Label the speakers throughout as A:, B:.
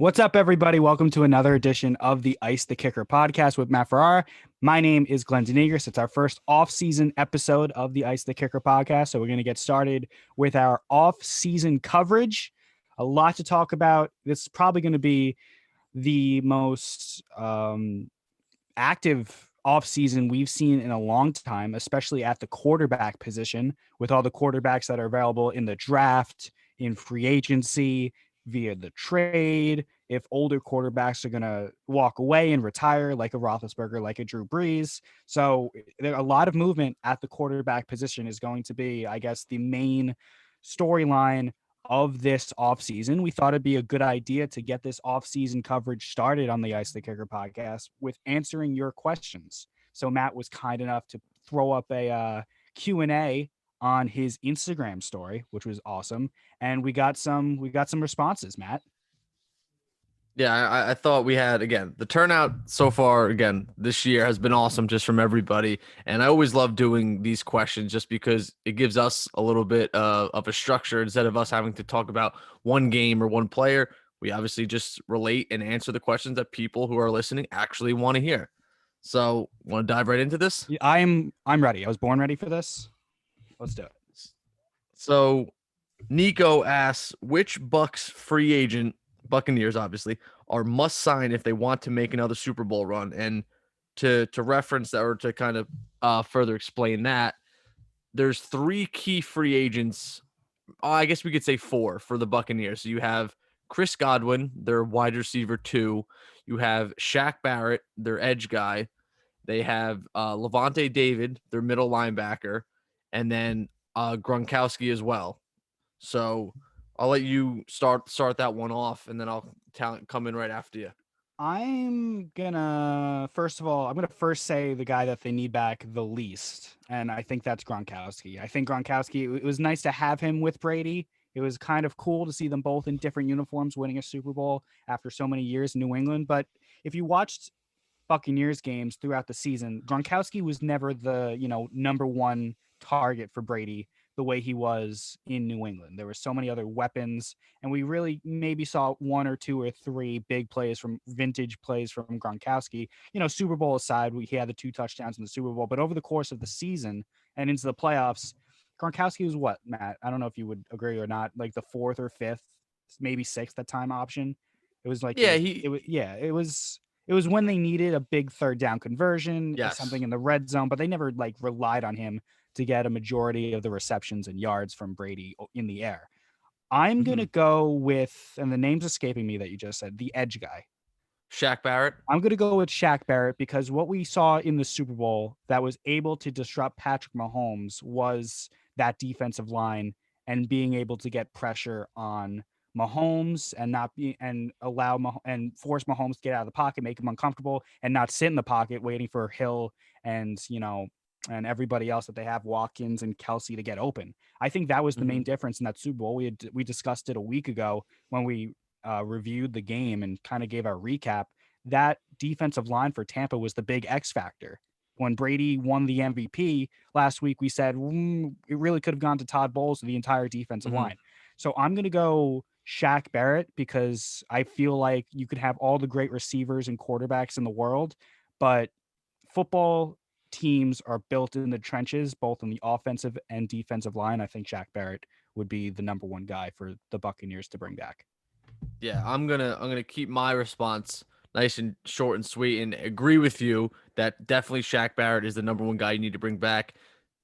A: What's up, everybody? Welcome to another edition of the Ice the Kicker podcast with Matt Farrar. My name is Glen and Matt. It's our first off-season episode of the Ice the Kicker podcast. So we're going to get started with our off-season coverage. A lot to talk about. This is probably going to be the most active offseason we've seen in a long time, especially at the quarterback position, with all the quarterbacks that are available in the draft, in free agency, via the trade. If older quarterbacks are going to walk away and retire, like a Roethlisberger, like a Drew Brees. So there a lot of movement at the quarterback position is going to be, I guess, the main storyline of this offseason. We thought it'd be a good idea to get this offseason coverage started on the Ice the Kicker podcast with answering your questions. So Matt was kind enough to throw up a Q&A on his Instagram story, which was awesome. And we got some responses, Matt.
B: Yeah, I thought we had, again, the turnout so far, again, this year has been awesome just from everybody. And I always love doing these questions just because it gives us a little bit of a structure instead of us having to talk about one game or one player. We obviously just relate and answer the questions that people who are listening actually want to hear. So, want to dive right into this?
A: I'm ready. I was born ready for this. Let's do it.
B: So, Nico asks, which Bucks free agent, Buccaneers obviously, are must sign if they want to make another Super Bowl run? And to reference that, or to kind of further explain that, there's three key free agents. I guess we could say four for the Buccaneers. So you have Chris Godwin, their wide receiver two. You have Shaq Barrett, their edge guy. They have Levante David, their middle linebacker, and then Gronkowski as well. So I'll let you start that one off, and then I'll come in right after you.
A: I'm gonna first say the guy that they need back the least, and I think that's Gronkowski. I think Gronkowski. It was nice to have him with Brady. It was kind of cool to see them both in different uniforms winning a Super Bowl after so many years in New England. But if you watched Buccaneers games throughout the season, Gronkowski was never the number one target for Brady the way he was in New England. There were so many other weapons, and we really maybe saw one or two or three big plays from vintage plays from Gronkowski. Super Bowl aside, he had the 2 touchdowns in the Super Bowl, but over the course of the season and into the playoffs, Gronkowski was what, Matt? I don't know if you would agree or not, like the fourth or fifth, maybe sixth at time option. It was like
B: Yeah,
A: it was when they needed a big third down conversion,
B: yes.
A: something in the red zone, but they never like relied on him to get a majority of the receptions and yards from Brady in the air. I'm going to
B: Mm-hmm.
A: go with, and the name's escaping me that you just said, the edge guy.
B: Shaq Barrett.
A: I'm going to go with Shaq Barrett because what we saw in the Super Bowl that was able to disrupt Patrick Mahomes was that defensive line and being able to get pressure on Mahomes and not be and and force Mahomes to get out of the pocket, make him uncomfortable, and not sit in the pocket waiting for Hill and and everybody else that they have, Watkins and Kelsey, to get open. I think that was the
B: Mm-hmm.
A: main difference in that Super Bowl. We discussed it a week ago when we reviewed the game and kind of gave our recap. That defensive line for Tampa was the big X factor. When Brady won the MVP last week, we said it really could have gone to Todd Bowles, the entire defensive
B: Mm-hmm.
A: line. So I'm going to go Shaq Barrett because I feel like you could have all the great receivers and quarterbacks in the world, but football teams are built in the trenches, both on the offensive and defensive line. I think Shaq Barrett would be the number one guy for the Buccaneers to bring back.
B: Yeah, I'm gonna keep my response nice and short and sweet, and agree with you that definitely Shaq Barrett is the number one guy you need to bring back.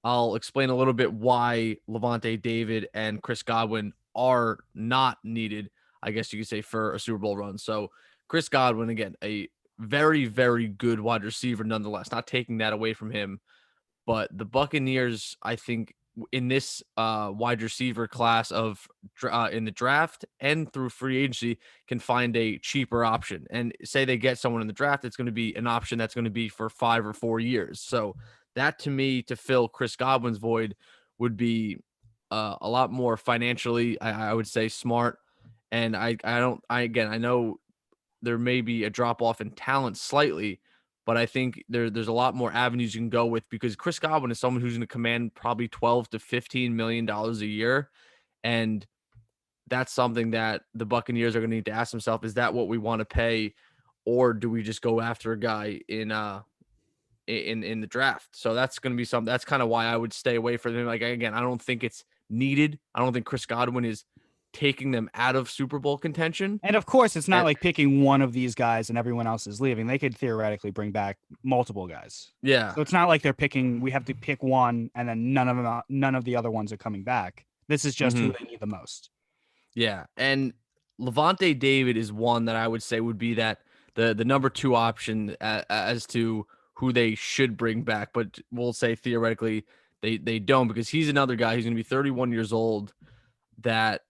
B: I'll explain a little bit why Levante David and Chris Godwin are not needed, I guess you could say, for a Super Bowl run. So Chris Godwin, again, a very, very good wide receiver nonetheless, not taking that away from him. But the Buccaneers, I think, in this wide receiver class of in the draft and through free agency, can find a cheaper option. And say they get someone in the draft, it's going to be an option that's going to be for 5 or 4 years. So that, to me, to fill Chris Godwin's void, would be a lot more financially, I would say, smart. And I know there may be a drop off in talent slightly, but I think there's a lot more avenues you can go with, because Chris Godwin is someone who's going to command probably 12 to $15 million a year, and that's something that the Buccaneers are going to need to ask themselves: is that what we want to pay, or do we just go after a guy in the draft? So that's going to be something. That's kind of why I would stay away from him. Like again, I don't think it's needed. I don't think Chris Godwin is taking them out of Super Bowl contention.
A: And of course, it's not
B: And
A: like picking one of these guys and everyone else is leaving. They could theoretically bring back multiple guys.
B: yeah,
A: So it's not like they're picking. We have to pick one, and then none of the other ones are coming back. This is just who
B: hmm
A: they need the most.
B: yeah, and Levante David is one that I would say would be that the number two option as to who they should bring back, but we'll say theoretically they don't, because he's another guy who's going to be 31 years old that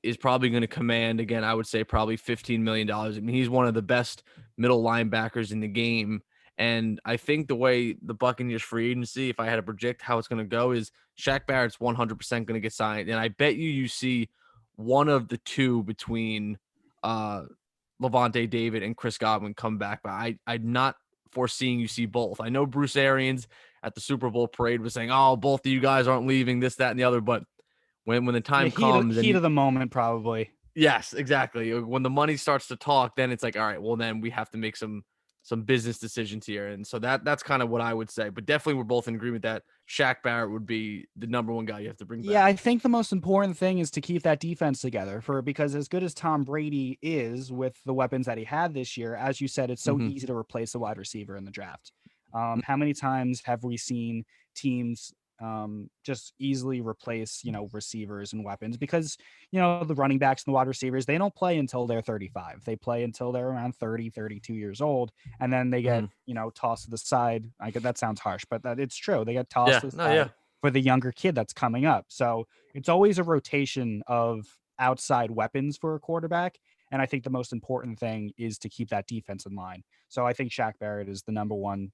B: is probably going to command, again, I would say probably $15 million. I mean, he's one of the best middle linebackers in the game. And I think the way the Buccaneers free agency, if I had to project how it's going to go, is Shaq Barrett's 100% going to get signed. And I bet you see one of the two between uh, Levante David and Chris Godwin come back. But I'm not foreseeing you see both. I know Bruce Arians at the Super Bowl parade was saying, oh, both of you guys aren't leaving, this, that, and the other. But when the
A: Yeah,
B: time comes and
A: heat of the moment, probably.
B: yes, exactly. When the money starts to talk, then it's like, all right, well, then we have to make some business decisions here. And so that's kind of what I would say. But definitely we're both in agreement that Shaq Barrett would be the number one guy you have to bring
A: Yeah,
B: back.
A: I think the most important thing is to keep that defense together because as good as Tom Brady is with the weapons that he had this year, as you said, it's so
B: hmm
A: easy to replace a wide receiver in the draft. How many times have we seen teams just easily replace, receivers and weapons because, the running backs and the wide receivers, they don't play until they're 35. They play until they're around 30, 32 years old. And then they get,
B: hmm
A: tossed to the side. That sounds harsh, but it's true. They get tossed
B: Yeah,
A: to the
B: no, yeah.
A: side for the younger kid that's coming up. So it's always a rotation of outside weapons for a quarterback. And I think the most important thing is to keep that defense in line. So I think Shaq Barrett is the number one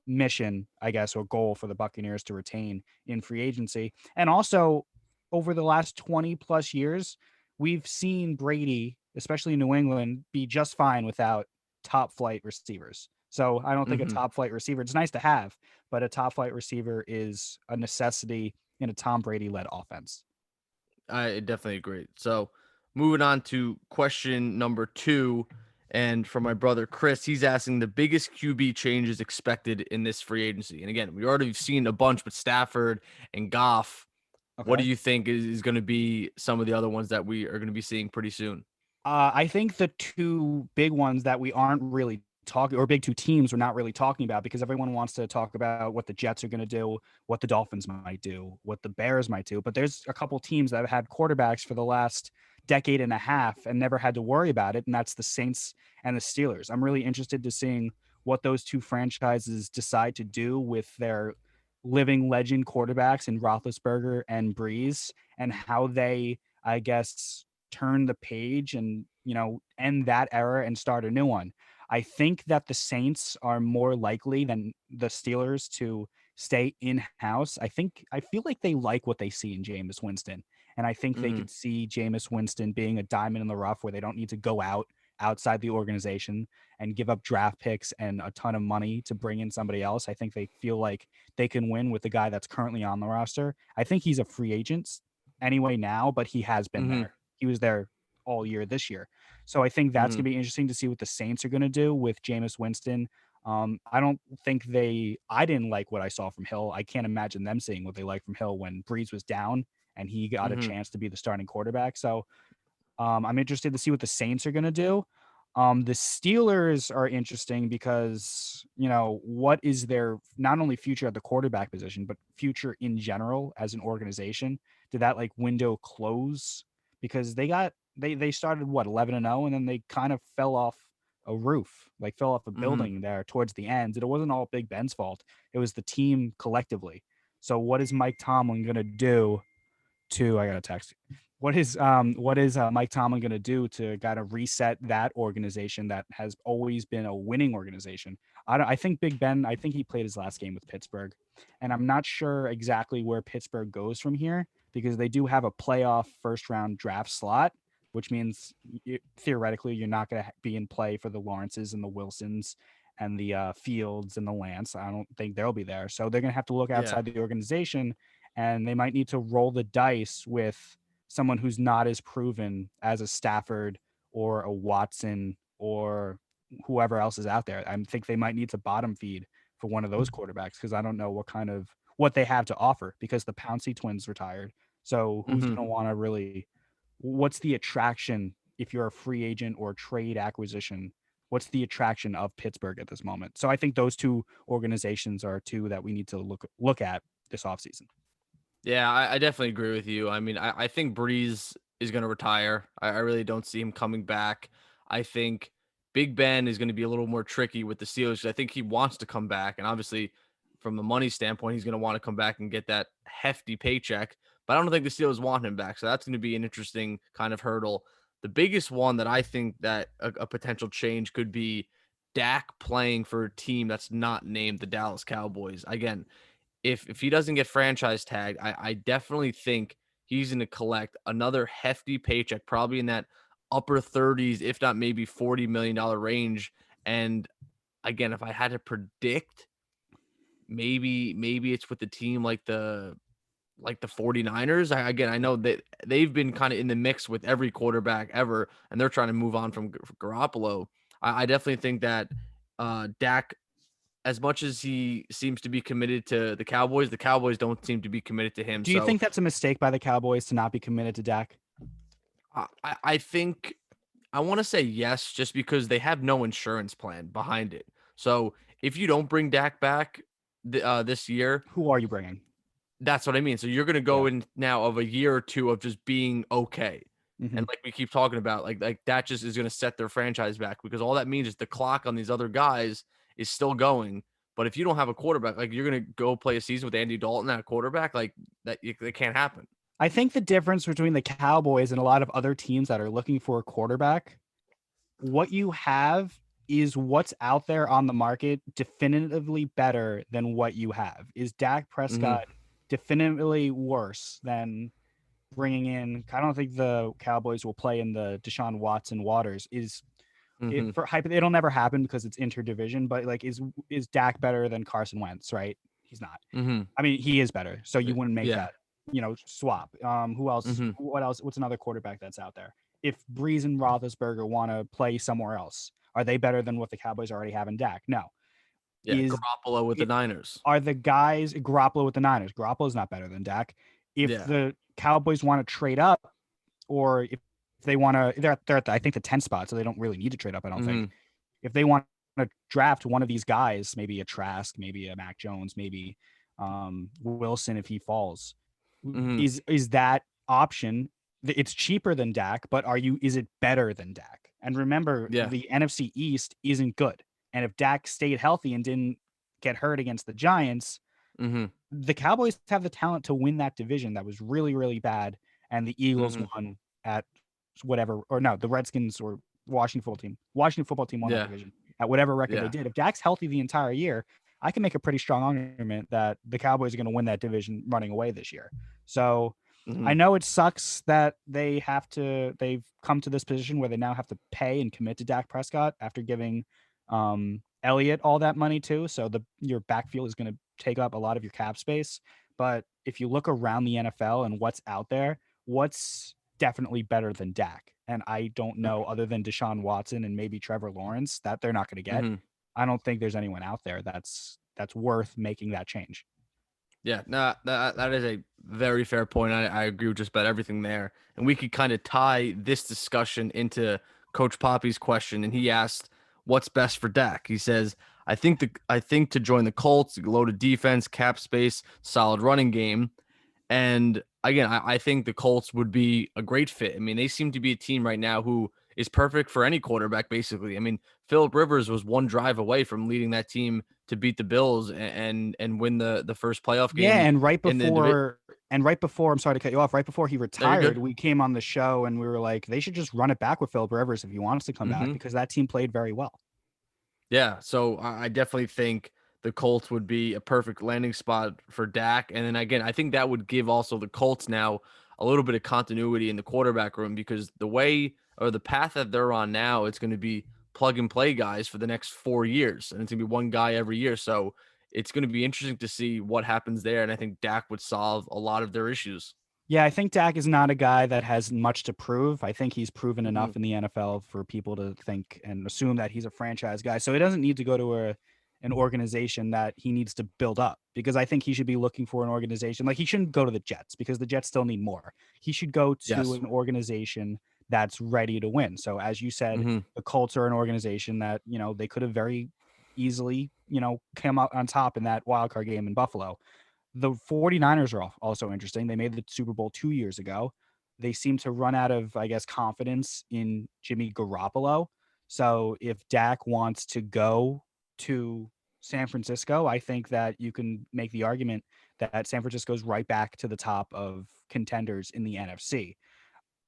A: mission, I guess, or goal for the Buccaneers to retain in free agency. And also, over the last 20 plus years, we've seen Brady, especially in New England, be just fine without top flight receivers. So I don't think a
B: hmm
A: top flight receiver, it's nice to have, but a top flight receiver is a necessity in a Tom Brady led offense.
B: I definitely agree. So moving on to question number two. And from my brother Chris, he's asking the biggest QB changes expected in this free agency. And again, we already seen a bunch, but Stafford and Goff. What do
A: Okay.
B: you think is going to be some of the other ones that we are going to be seeing pretty soon?
A: I think the two big ones that we aren't really talking, or big two teams we're not really talking about because everyone wants to talk about what the Jets are going to do, what the Dolphins might do, what the Bears might do. But there's a couple teams that have had quarterbacks for the last decade and a half and never had to worry about it. And that's the Saints and the Steelers. I'm really interested to seeing what those two franchises decide to do with their living legend quarterbacks in Roethlisberger and Breeze and how they, I guess, turn the page and end that era and start a new one. I think that the Saints are more likely than the Steelers to stay in house. I feel like they like what they see in Jameis Winston, and I think they
B: hmm
A: could see Jameis Winston being a diamond in the rough where they don't need to go outside the organization and give up draft picks and a ton of money to bring in somebody else. I think they feel like they can win with the guy that's currently on the roster. I think he's a free agent anyway now, but he has been
B: hmm
A: there. He was there all year this year. So I think that's
B: hmm
A: going to be interesting to see what the Saints are going to do with Jameis Winston. I don't think I didn't like what I saw from Hill. I can't imagine them seeing what they like from Hill when Breeze was down and he got a
B: hmm
A: chance to be the starting quarterback. So I'm interested to see what the Saints are going to do. The Steelers are interesting because, what is their not only future at the quarterback position, but future in general as an organization? Did that like window close? Because they started what 11-0 and then they kind of fell off a roof, like fell off a
B: hmm
A: building there towards the end. It wasn't all Big Ben's fault. It was the team collectively. So what is Mike Tomlin going to do to I got a text. What is Mike Tomlin going to do to kind of reset that organization that has always been a winning organization? I think Big Ben. I think he played his last game with Pittsburgh, and I'm not sure exactly where Pittsburgh goes from here because they do have a playoff first round draft slot, which means theoretically you're not going to be in play for the Lawrences and the Wilsons and the Fields and the Lance. I don't think they'll be there, so they're going to have to look
B: Yeah.
A: outside the organization and they might need to roll the dice with someone who's not as proven as a Stafford or a Watson or whoever else is out there. I think they might need to bottom feed for one of those quarterbacks because I don't know what they have to offer because the Pouncey twins retired. So who's
B: Mm-hmm.
A: going to want to really? What's the attraction if you're a free agent or trade acquisition? What's the attraction of Pittsburgh at this moment? So I think those two organizations are two that we need to look at this offseason.
B: Yeah, I definitely agree with you. I mean, I think Breeze is going to retire. I really don't see him coming back. I think Big Ben is going to be a little more tricky with the Steelers. I think he wants to come back. And obviously, from a money standpoint, he's going to want to come back and get that hefty paycheck. But I don't think the Steelers want him back. So that's going to be an interesting kind of hurdle. The biggest one that I think that a potential change could be Dak playing for a team that's not named the Dallas Cowboys. Again, if he doesn't get franchise tagged, I definitely think he's going to collect another hefty paycheck, probably in that upper 30s, if not maybe $40 million range. And again, if I had to predict, maybe it's with the team like the 49ers. I know that they've been kind of in the mix with every quarterback ever, and they're trying to move on from Garoppolo. I definitely think that Dak, as much as he seems to be committed to the Cowboys don't seem to be committed to him.
A: Do you
B: So
A: think that's a mistake by the Cowboys to not be committed to Dak?
B: I think I want to say yes, just because they have no insurance plan behind it. So if you don't bring Dak back this year,
A: Who are you bringing?
B: that's what I mean. So you're going to
A: Yeah.
B: go in now of a year or two of just being okay.
A: Mm-hmm.
B: And like we keep talking about, like that just is going to set their franchise back, because all that means is the clock on these other guys is still going. But if you don't have a quarterback, like you're going to go play a season with Andy Dalton at quarterback, like that can't happen.
A: I think the difference between the Cowboys and a lot of other teams that are looking for a quarterback, what you have is what's out there on the market definitively better than what you have. Is Dak
B: Mm-hmm.
A: Prescott definitively worse than bringing in? I don't think the Cowboys will play in the Deshaun Watson waters. Is it
B: Mm-hmm.
A: for hype? It'll never happen because it's interdivision. But like, is Dak better than Carson Wentz? Right? He's not.
B: Mm-hmm.
A: I mean, he is better. So you wouldn't make
B: Yeah.
A: that, swap. Who else?
B: Mm-hmm.
A: What else? What's another quarterback that's out there? If Breeze and Roethlisberger want to play somewhere else, are they better than what the Cowboys already have in Dak? No.
B: Yeah.
A: Is
B: Garoppolo with the
A: it,
B: Niners.
A: are the guys Garoppolo with the Niners? Garoppolo's not better than Dak. If
B: Yeah.
A: the Cowboys want to trade up, or if they want to, they're at the, I think the 10th spot, so they don't really need to trade up. I don't
B: Mm-hmm.
A: think. If they want to draft one of these guys, maybe a Trask, maybe a Mac Jones, maybe Wilson if he falls,
B: Mm-hmm.
A: is that option? It's cheaper than Dak, but is it better than Dak? And remember,
B: Yeah.
A: the NFC East isn't good. And if Dak stayed healthy and didn't get hurt against the Giants,
B: Mm-hmm.
A: the Cowboys have the talent to win that division that was really, really bad. And the Eagles
B: Mm-hmm.
A: won at whatever, or no, the Redskins or Washington football team won that
B: Yeah.
A: division at whatever record they
B: Yeah.
A: did. If Dak's healthy the entire year, I can make a pretty strong argument that the Cowboys are going to win that division running away this year. So
B: Mm-hmm.
A: I know it sucks that they've come to this position where they now have to pay and commit to Dak Prescott after giving Elliott all that money too. So your backfield is going to take up a lot of your cap space. But if you look around the NFL and what's out there, what's definitely better than Dak? And I don't know, other than Deshaun Watson and maybe Trevor Lawrence, that they're not going to get.
B: Mm-hmm.
A: I don't think there's anyone out there that's worth making that change.
B: Yeah, no, that is a very fair point. I agree with just about everything there. And we could kind of tie this discussion into Coach Poppy's question. And he asked, "What's best for Dak?" He says, I think to join the Colts, loaded defense, cap space, solid running game." And again, I think the Colts would be a great fit. I mean, they seem to be a team right now who is perfect for any quarterback, basically. I mean, Philip Rivers was one drive away from leading that team to beat the Bills and win the first playoff
A: Yeah,
B: game
A: and
B: in the division.
A: right before, I'm sorry to cut you off, right before he
B: There you
A: retired,
B: good.
A: we came on the show and we were like, they should just run it back with Philip Rivers if he wants to come back
B: Hmm.
A: because that team played very well.
B: Yeah, so I definitely think the Colts would be a perfect landing spot for Dak. And then again, I think that would give also the Colts now a little bit of continuity in the quarterback room, because the way or the path that they're on now, it's going to be plug and play guys for the next 4 years. And it's going to be one guy every year. So it's going to be interesting to see what happens there. And I think Dak would solve a lot of their issues.
A: Yeah, I think Dak is not a guy that has much to prove. I think he's proven
B: Hmm.
A: enough in the NFL for people to think and assume that he's a franchise guy. So he doesn't need to go to an organization that he needs to build up, because I think he should be looking for an organization. Like, he shouldn't go to the Jets because the Jets still need more. He should go to
B: Yes.
A: an organization that's ready to win. So as you said,
B: Hmm.
A: the Colts are an organization that, they could have very easily, come out on top in that wild card game in Buffalo. The 49ers are also interesting. They made the Super Bowl 2 years ago. They seem to run out of, I guess, confidence in Jimmy Garoppolo. So if Dak wants to go to San Francisco, I think that you can make the argument that San Francisco's right back to the top of contenders in the NFC.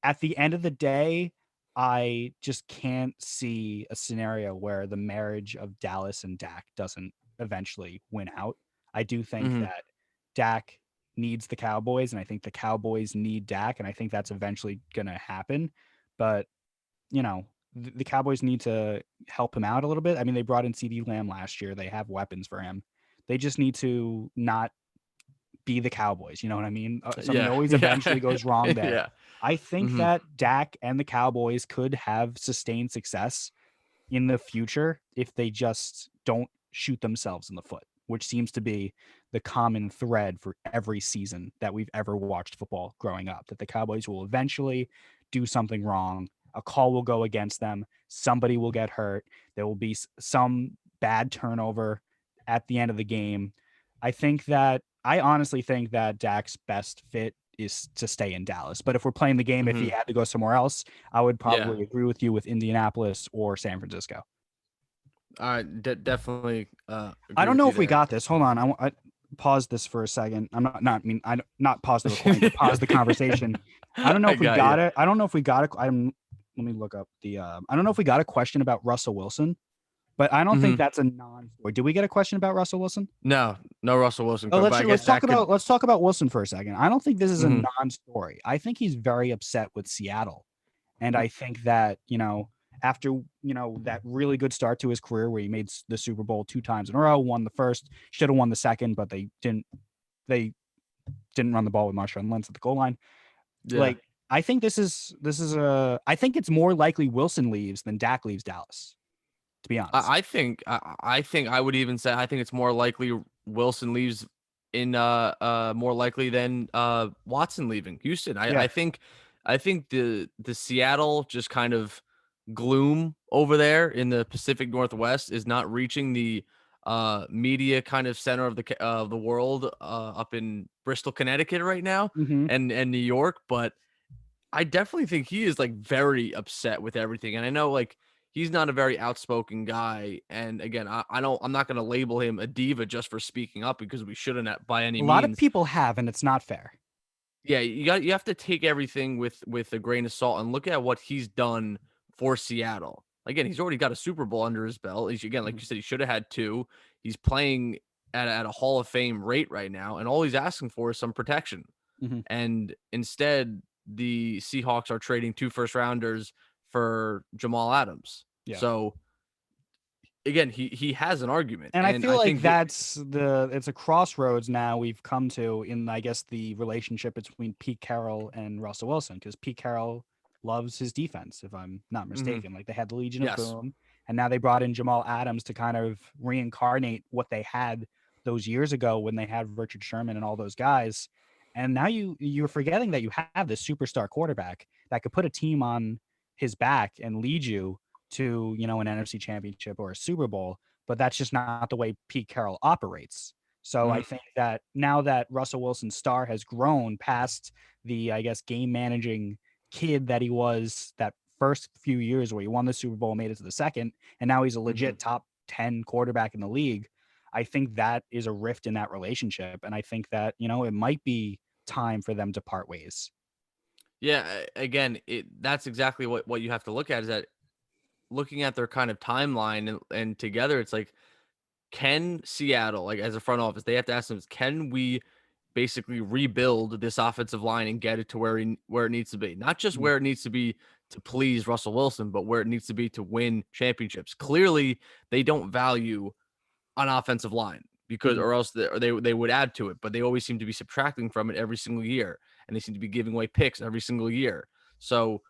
A: At the end of the day, I just can't see a scenario where the marriage of Dallas and Dak doesn't eventually win out. I do think
B: Hmm.
A: that Dak needs the Cowboys, and I think the Cowboys need Dak, and I think that's eventually going to happen. But, the Cowboys need to help him out a little bit. I mean, they brought in CD Lamb last year. They have weapons for him. They just need to not be the Cowboys. You know what I mean? Something
B: Yeah.
A: always
B: Yeah.
A: eventually goes wrong there.
B: Yeah.
A: I think
B: Hmm.
A: that Dak and the Cowboys could have sustained success in the future if they just don't shoot themselves in the foot, which seems to be the common thread for every season that we've ever watched football growing up, that the Cowboys will eventually do something wrong. A call will go against them. Somebody will get hurt. There will be some bad turnover at the end of the game. I honestly think that Dak's best fit is to stay in Dallas. But if we're playing the game, if he
B: Hmm.
A: had to go somewhere else, I would
B: Yeah.
A: probably agree with you with Indianapolis or San Francisco.
B: All right. Definitely
A: I
B: agree
A: don't
B: with
A: know
B: you
A: if we
B: there.
A: got this. Hold on. I pause this for a second. I'm not, I mean, I not pause the recording, but pause the conversation. I don't know
B: I
A: if we
B: got
A: got
B: you.
A: it. I don't know if we got it. Let me look up I don't know if we got a question about Russell Wilson, but I don't think
B: Hmm.
A: that's a non-story. Did we get a question about Russell Wilson?
B: No, no Russell Wilson,
A: Oh,
B: but I guess
A: let's talk
B: that could.
A: about Wilson for a second. I don't think this is a
B: Hmm.
A: non-story. I think he's very upset with Seattle. And
B: Mm.
A: I think that, after, that really good start to his career where he made the Super Bowl 2 times in a row, won the first, should have won the second, but they didn't run the ball with Marshawn Lynch at the goal line.
B: Yeah.
A: Like, I think I think it's more likely Wilson leaves than Dak leaves Dallas, to be honest.
B: I think I would even say I think it's more likely Wilson leaves in more likely than Watson leaving Houston. I
A: Yeah.
B: think the Seattle just kind of gloom over there in the Pacific Northwest is not reaching the media kind of center of the world up in Bristol, Connecticut right now,
A: Hmm.
B: and New York, but I definitely think he is like very upset with everything. And I know like he's not a very outspoken guy. And again, I'm not gonna label him a diva just for speaking up because we shouldn't by any
A: A lot of
B: means.
A: people have, and it's not fair.
B: Yeah, you have to take everything with a grain of salt and look at what he's done for Seattle. Again, he's already got a Super Bowl under his belt. Again, like
A: Hmm.
B: you said, he should have had two. He's playing at a Hall of Fame rate right now, and all he's asking for is some protection.
A: Hmm.
B: And instead, the Seahawks are trading 2 first rounders for Jamal Adams.
A: Yeah.
B: So again, he has an argument,
A: And I
B: and
A: feel
B: I
A: like
B: think that
A: it's a crossroads now we've come to in, I guess, the relationship between Pete Carroll and Russell Wilson, because Pete Carroll loves his defense, if I'm not
B: mhm,
A: mistaken. Like, they had the Legion of
B: yes,
A: Boom, and now they brought in Jamal Adams to kind of reincarnate what they had those years ago when they had Richard Sherman and all those guys. And now you're forgetting that you have this superstar quarterback that could put a team on his back and lead you to, an NFC championship or a Super Bowl, but that's just not the way Pete Carroll operates. So I
B: mhm,
A: think that now that Russell Wilson's star has grown past the, I guess, game managing kid that he was that first few years where he won the Super Bowl, made it to the second, and now he's a
B: mhm.
A: legit top 10 quarterback in the league. I think that is a rift in that relationship. And I think that, it might be time for them to part ways.
B: Yeah. Again, that's exactly what you have to look at is that looking at their kind of timeline and together, it's like, can Seattle, like as a front office, they have to ask them, can we basically rebuild this offensive line and get it to where it needs to be? Not just
A: Mhm.
B: where it needs to be to please Russell Wilson, but where it needs to be to win championships. Clearly, they don't value an offensive line because
A: Mhm.
B: or else they would add to it, but they always seem to be subtracting from it every single year. and they seem to be giving away picks every single year. So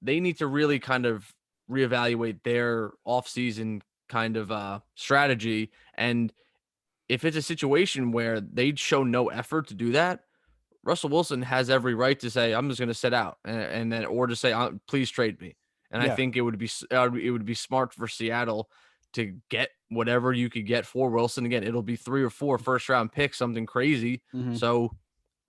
B: they need to really kind of reevaluate their offseason kind of strategy. And if it's a situation where they'd show no effort to do that, Russell Wilson has every right to say, "I'm just going to sit out," and then or to say, "Please trade me." And I
A: Yeah.
B: think it would be smart for Seattle to get whatever you could get for Wilson. Again, it'll be 3 or 4 first round picks, something crazy.
A: Mm-hmm.
B: So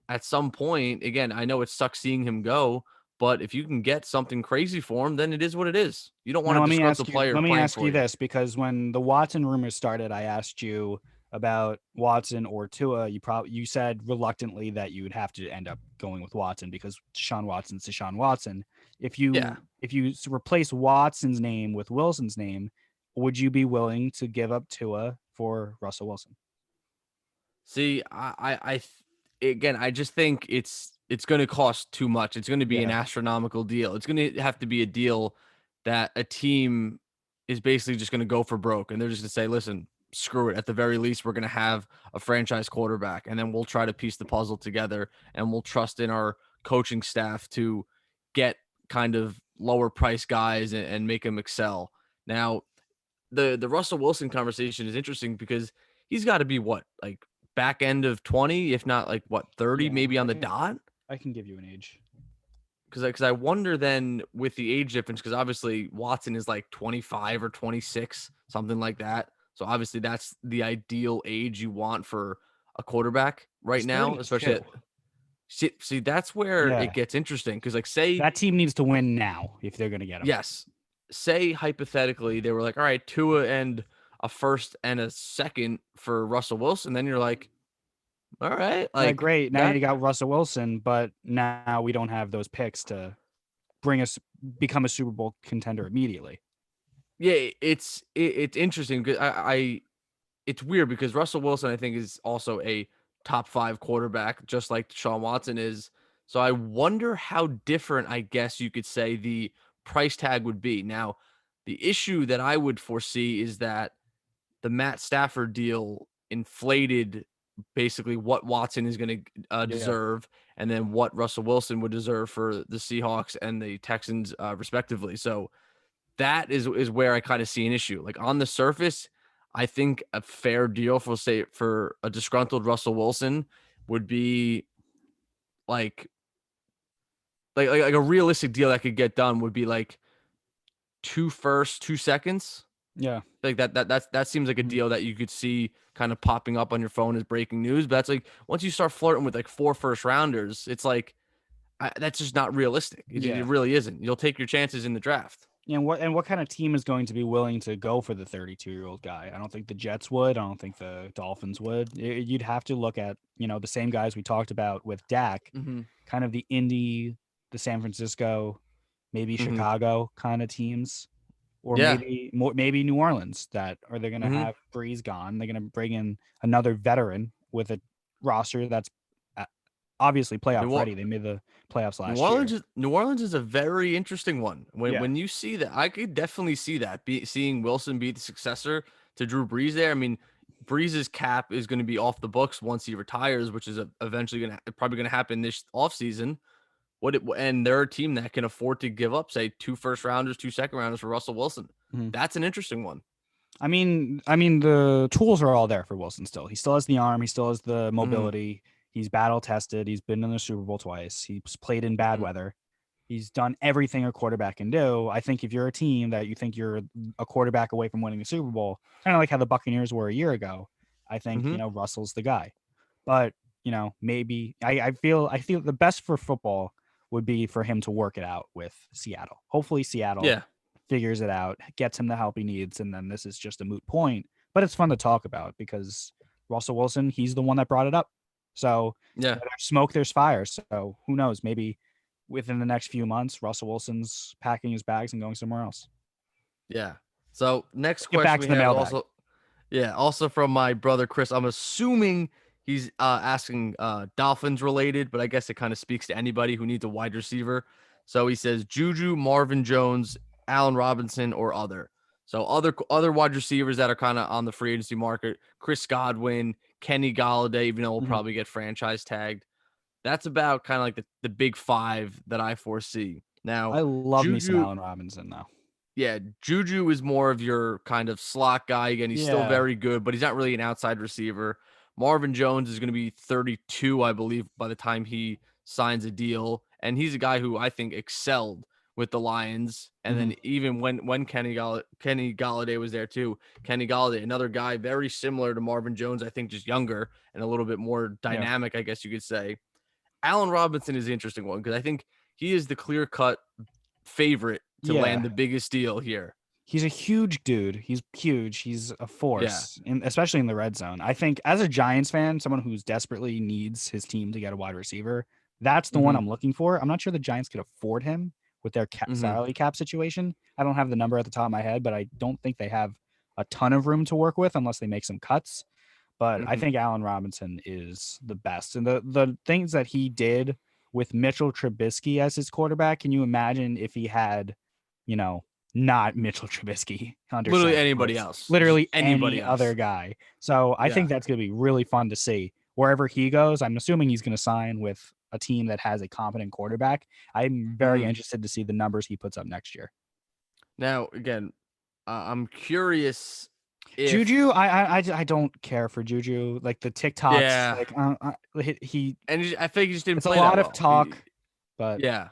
B: at some point, again, I know it sucks seeing him go, but if you can get something crazy for him, then it is what it is. You don't want
A: Now
B: a disgruntled player
A: let me
B: playing
A: ask
B: for
A: you
B: you.
A: this, because when the Watson rumors started, I asked you about Watson or Tua. You said reluctantly that you would have to end up going with Watson because Deshaun Watson's Deshaun Watson.
B: Yeah.
A: If you replace Watson's name with Wilson's name, would you be willing to give up Tua for Russell Wilson?
B: See, again, I just think it's going to cost too much. It's going to be an
A: Yeah.
B: astronomical deal. It's going to have to be a deal that a team is basically just going to go for broke, and they're just going to say, "Listen, screw it. At the very least, we're going to have a franchise quarterback, and then we'll try to piece the puzzle together, and we'll trust in our coaching staff to get kind of lower price guys and make them excel." Now, the Russell Wilson conversation is interesting because he's got to be what, like back end of 20, if not like what, 30,
A: Yeah,
B: maybe on the dot.
A: I can give you an age.
B: Because I wonder then with the age difference, because obviously Watson is like 25 or 26, something like that. So obviously that's the ideal age you want for a quarterback right
A: He's
B: now, especially
A: 32.
B: see that's where
A: Yeah.
B: it gets interesting. Because like say
A: That team needs to win now if they're going to get him.
B: yes, say hypothetically they were like, all right, Tua and a first and a second for Russell Wilson, then you're like, all right, like
A: Great. Now
B: that.
A: you got Russell Wilson, but now we don't have those picks to bring us become a Super Bowl contender immediately.
B: Yeah, it's interesting because I it's weird because Russell Wilson I think is also a top 5 quarterback, just like Deshaun Watson is. So I wonder how different I guess you could say the price tag would be. Now, the issue that I would foresee is that the Matt Stafford deal inflated basically what Watson is going to
A: Yeah.
B: deserve, and then what Russell Wilson would deserve for the Seahawks and the Texans, respectively. So that is where I kind of see an issue. Like on the surface, I think a fair deal for say for a disgruntled Russell Wilson would be like like a realistic deal that could get done would be like 2 firsts, 2 seconds.
A: Yeah.
B: Like that seems like a
A: Mhm.
B: deal that you could see kind of popping up on your phone as breaking news. But that's like once you start flirting with like 4 first rounders, it's like that's just not realistic. It
A: Yeah.
B: really isn't. You'll take your chances in the draft.
A: And what kind of team is going to be willing to go for the 32-year-old guy? I don't think the Jets would. I don't think the Dolphins would. You'd have to look at, the same guys we talked about with Dak,
B: Mm-hmm.
A: kind of the Indy, the San Francisco, maybe
B: Mm-hmm.
A: Chicago kind of teams, or
B: Yeah.
A: maybe New Orleans that are they going to
B: Mm-hmm.
A: have Breeze gone? They're going to bring in another veteran with a roster that's obviously playoff ready. They made the playoffs last year.
B: New Orleans is a very interesting one.
A: Yeah.
B: When you see that, I could definitely see that seeing Wilson be the successor to Drew Brees there. I mean, Breeze's cap is going to be off the books once he retires, which is eventually probably going to happen this offseason. And they're a team that can afford to give up, say, 2 first rounders, 2 second rounders for Russell Wilson.
A: Mm-hmm.
B: That's an interesting one.
A: I mean, the tools are all there for Wilson still. He still has the arm. He still has the mobility. Mm-hmm. He's battle tested. He's been in the Super Bowl twice. He's played in bad weather. He's done everything a quarterback can do. I think if you're a team that you think you're a quarterback away from winning the Super Bowl, kind of like how the Buccaneers were a year ago, I think, Russell's the guy. But, maybe I feel the best for football would be for him to work it out with Seattle. Hopefully Seattle figures it out, gets him the help he needs, and then this is just a moot point. But it's fun to talk about because Russell Wilson, he's the one that brought it up. So there's smoke, there's fire. So who knows? Maybe within the next few months, Russell Wilson's packing his bags and going somewhere else.
B: Yeah. So next
A: Get
B: question
A: back to the mailbag.
B: Also from my brother Chris. I'm assuming he's asking Dolphins related, but I guess it kind of speaks to anybody who needs a wide receiver. So he says Juju, Marvin Jones, Allen Robinson, or other. So other wide receivers that are kind of on the free agency market: Chris Godwin, Kenny Galladay, even though we'll probably get franchise tagged. That's about kind of like the big five that I foresee. Now,
A: I love me some
B: Juju,
A: Allen Robinson though.
B: yeah, Juju is more of your kind of slot guy. Again, he's still
A: Yeah.
B: very good, but he's not really an outside receiver. Marvin Jones is going to be 32, I believe, by the time he signs a deal. And he's a guy who I think excelled with the Lions. And
A: Hmm.
B: then even when Kenny Galladay was there too, Kenny Galladay, another guy very similar to Marvin Jones, I think just younger and a little bit more
A: Yeah.
B: dynamic, I guess you could say. Allen Robinson is the interesting one because I think he is the clear cut favorite to
A: Yeah.
B: land the biggest deal here.
A: He's a huge dude. He's huge. He's a
B: Yeah.
A: force, especially in the red zone. I think as a Giants fan, someone who's desperately needs his team to get a wide receiver, that's the one
B: Mhm.
A: I'm looking for. I'm not sure the Giants could afford him with their
B: Mhm.
A: salary cap situation. I don't have the number at the top of my head, but I don't think they have a ton of room to work with unless they make some cuts. But I
B: Mhm.
A: think Allen Robinson is the best. And the things that he did with Mitchell Trubisky as his quarterback, can you imagine if he had, you know, not Mitchell Trubisky under
B: Literally
A: center?
B: anybody
A: It's
B: else. Just
A: literally
B: anybody
A: any other
B: else.
A: guy. So I
B: Yeah.
A: think that's going to be really fun to see. Wherever he goes, I'm assuming he's going to sign with a team that has a competent quarterback. I'm very
B: Mhm.
A: interested to see the numbers he puts up next year.
B: Now, again, I'm curious if
A: Juju, I don't care for Juju. Like the TikToks,
B: yeah,
A: like he
B: and I think he just didn't
A: it's a
B: play that
A: lot of
B: well. He
A: talk, but
B: yeah.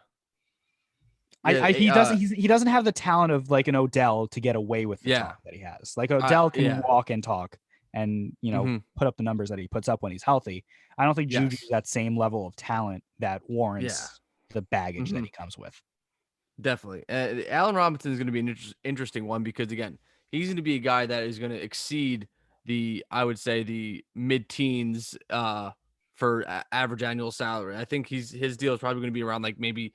B: Yeah,
A: he doesn't have the talent of like an Odell to get away with the
B: yeah.
A: talk that he has. Like Odell can
B: Yeah.
A: walk and talk and
B: Mhm.
A: put up the numbers that he puts up when he's healthy. I don't think Juju's
B: Yes.
A: that same level of talent that
B: Yeah.
A: warrants the baggage that
B: Mhm.
A: he comes with.
B: Definitely. Allen Robinson is going to be an interesting one because again, he's going to be a guy that is going to exceed I would say the mid-teens for average annual salary. I think his deal is probably going to be around like maybe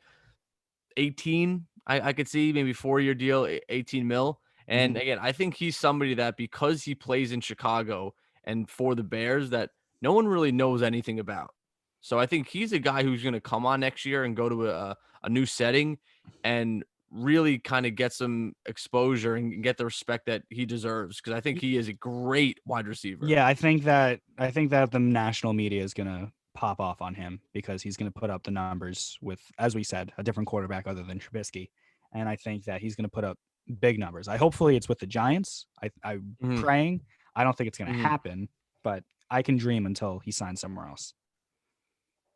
B: 18. I could see maybe 4-year deal, 18 mil. And
A: Mhm.
B: again, I think he's somebody that because he plays in Chicago and for the Bears that no one really knows anything about. So I think he's a guy who's going to come on next year and go to a new setting and really kind of get some exposure and get the respect that he deserves because I think he is a great wide receiver.
A: Yeah, I think that the national media is gonna pop off on him because he's gonna put up the numbers with, as we said, a different quarterback other than Trubisky, and I think that he's gonna put up big numbers. I hopefully it's with the Giants. I'm
B: Hmm.
A: praying. I don't think it's gonna
B: Hmm.
A: happen, but I can dream until he signs somewhere else.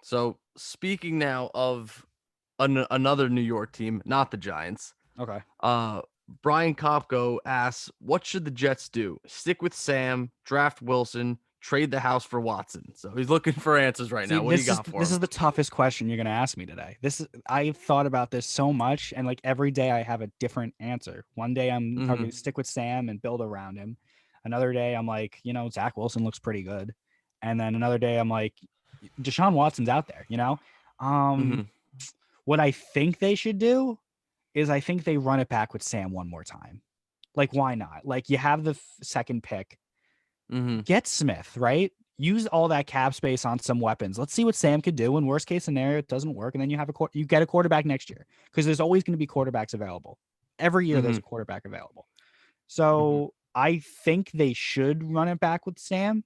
B: So speaking now of another New York team, not the Giants.
A: Okay.
B: Uh, Brian Kopko asks, "What should the Jets do? Stick with Sam, draft Wilson, trade the house for Watson?" So he's looking for answers right
A: See,
B: now. What do you got for
A: this
B: him?
A: is the toughest question you're gonna ask me today. I've thought about this so much, and like every day I have a different answer. One day I'm
B: Hmm.
A: going to stick with Sam and build around him. Another day I'm like, Zach Wilson looks pretty good, and then another day I'm like, Deshaun Watson's out there.
B: Hmm.
A: What I think they should do is I think they run it back with Sam one more time. Like, why not? Like, you have the second pick,
B: Hmm.
A: get Smith, right? Use all that cap space on some weapons. Let's see what Sam could do. In worst case scenario, it doesn't work, and then you get a quarterback next year because there's always going to be quarterbacks available. Every year there's
B: Hmm.
A: a quarterback available.
B: Hmm.
A: So I think they should run it back with Sam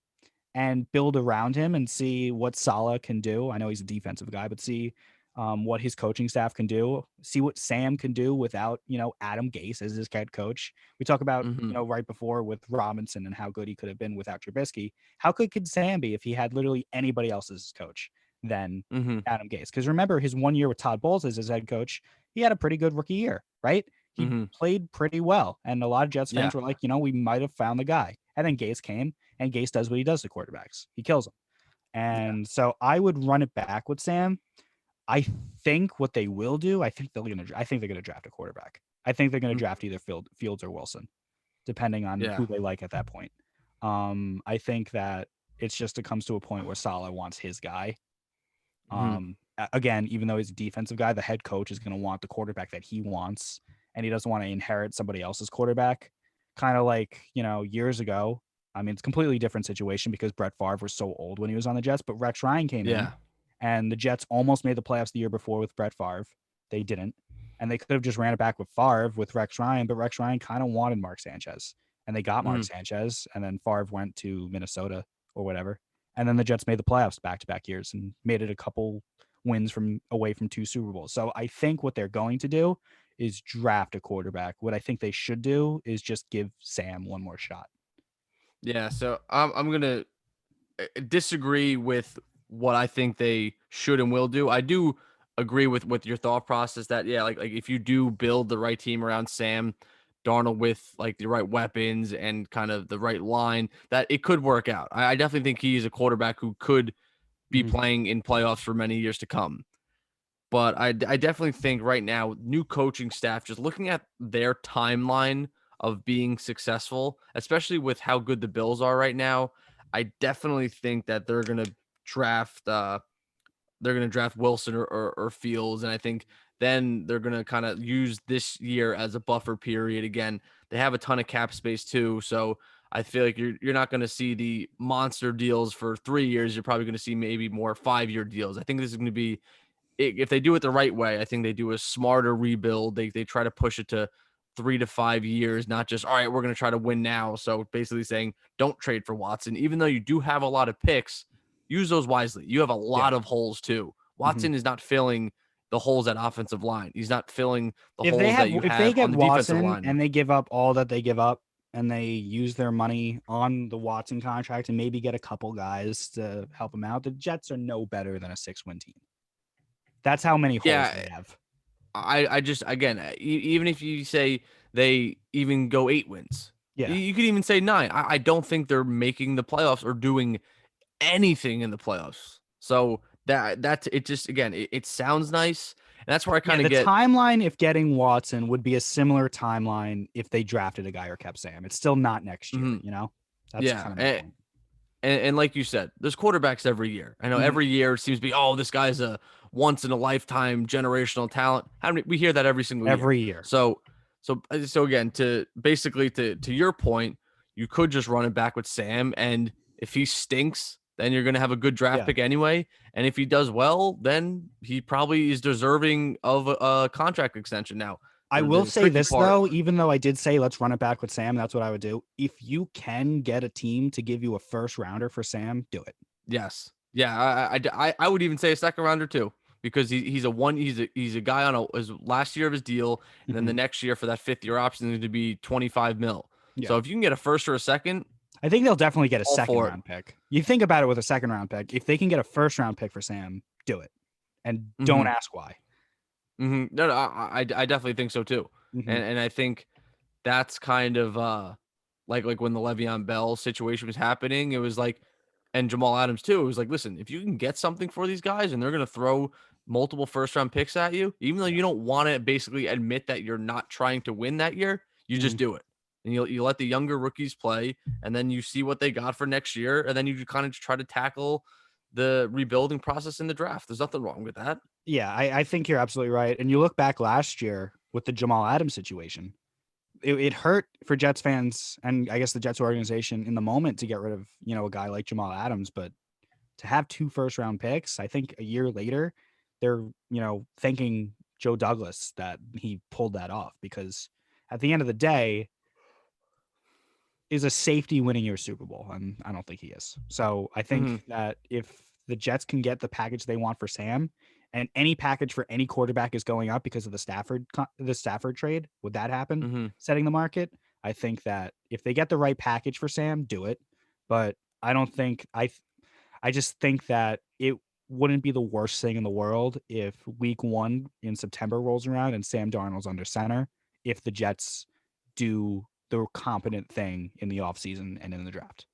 A: and build around him and see what Salah can do. I know he's a defensive guy, but see what his coaching staff can do. See what Sam can do without, Adam Gase as his head coach. We talk about,
B: Hmm.
A: right before with Robinson and how good he could have been without Trubisky. How good could Sam be if he had literally anybody else as his coach than
B: Hmm.
A: Adam Gase? Because remember, his 1 year with Todd Bowles as his head coach, he had a pretty good rookie year, right? He
B: Hmm.
A: played pretty well. And a lot of Jets
B: Yeah.
A: fans were like, we might have found the guy. And then Gase came and Gase does what he does to quarterbacks. He kills them.
B: Yeah.
A: And so I would run it back with Sam. I think what they will do, I think they're gonna draft a quarterback. I think they're gonna
B: Mhm.
A: draft either Fields or Wilson, depending on
B: Yeah.
A: who they like at that point. I think that it comes to a point where Salah wants his guy.
B: Hmm.
A: Again, even though he's a defensive guy, the head coach is gonna want the quarterback that he wants, and he doesn't want to inherit somebody else's quarterback. Kind of like, years ago. I mean, it's a completely different situation because Brett Favre was so old when he was on the Jets, but Rex Ryan came in
B: Yeah.
A: and the Jets almost made the playoffs the year before with Brett Favre. They didn't. And they could have just ran it back with Favre with Rex Ryan, but Rex Ryan kind of wanted Mark Sanchez. And they got Mark
B: Hmm.
A: Sanchez. And then Favre went to Minnesota or whatever. And then the Jets made the playoffs back-to-back years and made it a couple wins from away from 2 Super Bowls. So I think what they're going to do is draft a quarterback. What I think they should do is just give Sam one more shot.
B: Yeah, so I'm gonna disagree with what I think they should and will do. I do agree with your thought process that like if you do build the right team around Sam Darnold with like the right weapons and kind of the right line, that it could work out. I definitely think he's a quarterback who could be
A: Mhm.
B: playing in playoffs for many years to come. But I definitely think right now, new coaching staff, just looking at their timeline of being successful, especially with how good the Bills are right now, I definitely think that they're gonna draft Wilson or Fields, and I think then they're gonna kind of use this year as a buffer period. Again, they have a ton of cap space too, so I feel like you're not gonna see the monster deals for 3 years. You're probably gonna see maybe more 5-year deals. I think this is gonna be, if they do it the right way, I think they do a smarter rebuild. They try to push it to 3 to 5 years, not just, all right, we're going to try to win now. So basically saying, don't trade for Watson, even though you do have a lot of picks, use those wisely. You have a
A: Yeah.
B: lot of holes too.
A: Mhm.
B: Watson is not filling the holes at offensive line. He's not filling the
A: If they
B: holes that
A: have
B: you
A: if they
B: have on
A: get
B: the defensive
A: Watson
B: line.
A: and they give up all that they give up and they use their money on the Watson contract and maybe get a couple guys to help them out, the Jets are no better than a 6-win team. That's how many holes
B: Yeah,
A: they have.
B: I just, again, even if you say they even go 8 wins,
A: Yeah.
B: you could even say 9. I don't think they're making the playoffs or doing anything in the playoffs. So that's it. Just, again, it sounds nice, and that's where I
A: Yeah,
B: kind of
A: the
B: get.
A: timeline if getting Watson would be a similar timeline if they drafted a guy or kept Sam. It's still not next year,
B: Mhm.
A: you know? That's
B: Yeah,
A: kind of my point.
B: and like you said, there's quarterbacks every year. I know
A: Mhm.
B: every year it seems to be, oh, this guy's a once in a lifetime generational talent. How many, we hear that every single year.
A: Every year.
B: So again, to your point, you could just run it back with Sam, and if he stinks, then you're gonna have a good draft
A: Yeah.
B: pick anyway. And if he does well, then he probably is deserving of a contract extension. Now,
A: I will
B: the
A: say
B: tricky
A: this
B: part,
A: though, even though I did say let's run it back with Sam, that's what I would do. If you can get a team to give you a first rounder for Sam, do it.
B: yes, yeah, I would even say a second rounder too, because he's a guy on his last year of his deal, and then the
A: Mhm.
B: next year for that 5th year option is going to be 25 mil.
A: Yeah.
B: So if you can get a first or a second,
A: I think they'll definitely get a
B: all
A: second
B: for it.
A: round pick. You think about it with a second round pick. If they can get a first round pick for Sam, do it. And
B: Mm-hmm.
A: don't ask why.
B: Mm-hmm. No, I definitely think so too,
A: Mhm.
B: and I think that's kind of like when the Le'Veon Bell situation was happening, it was like, and Jamal Adams too. It was like, listen, if you can get something for these guys, and they're gonna throw multiple first round picks at you, even though
A: Yeah.
B: you don't want to basically admit that you're not trying to win that year, you just
A: Mhm.
B: do it, and you let the younger rookies play, and then you see what they got for next year, and then you kind of try to tackle the rebuilding process in the draft. There's nothing wrong with that.
A: Yeah, I think you're absolutely right. And you look back last year with the Jamal Adams situation. It hurt for Jets fans and I guess the Jets organization in the moment to get rid of, a guy like Jamal Adams, but to have 2 first round picks, I think a year later, they're, thanking Joe Douglas that he pulled that off because at the end of the day, is a safety winning your Super Bowl? And I don't think he is. So I
B: Mm-hmm.
A: think that if the Jets can get the package they want for Sam, and any package for any quarterback is going up because of the Stafford trade, would that happen?
B: Mm-hmm.
A: Setting the market, I think that if they get the right package for Sam, do it. But I don't think I just think that it wouldn't be the worst thing in the world if week 1 in September rolls around and Sam Darnold's under center if the Jets do the competent thing in the offseason and in the draft.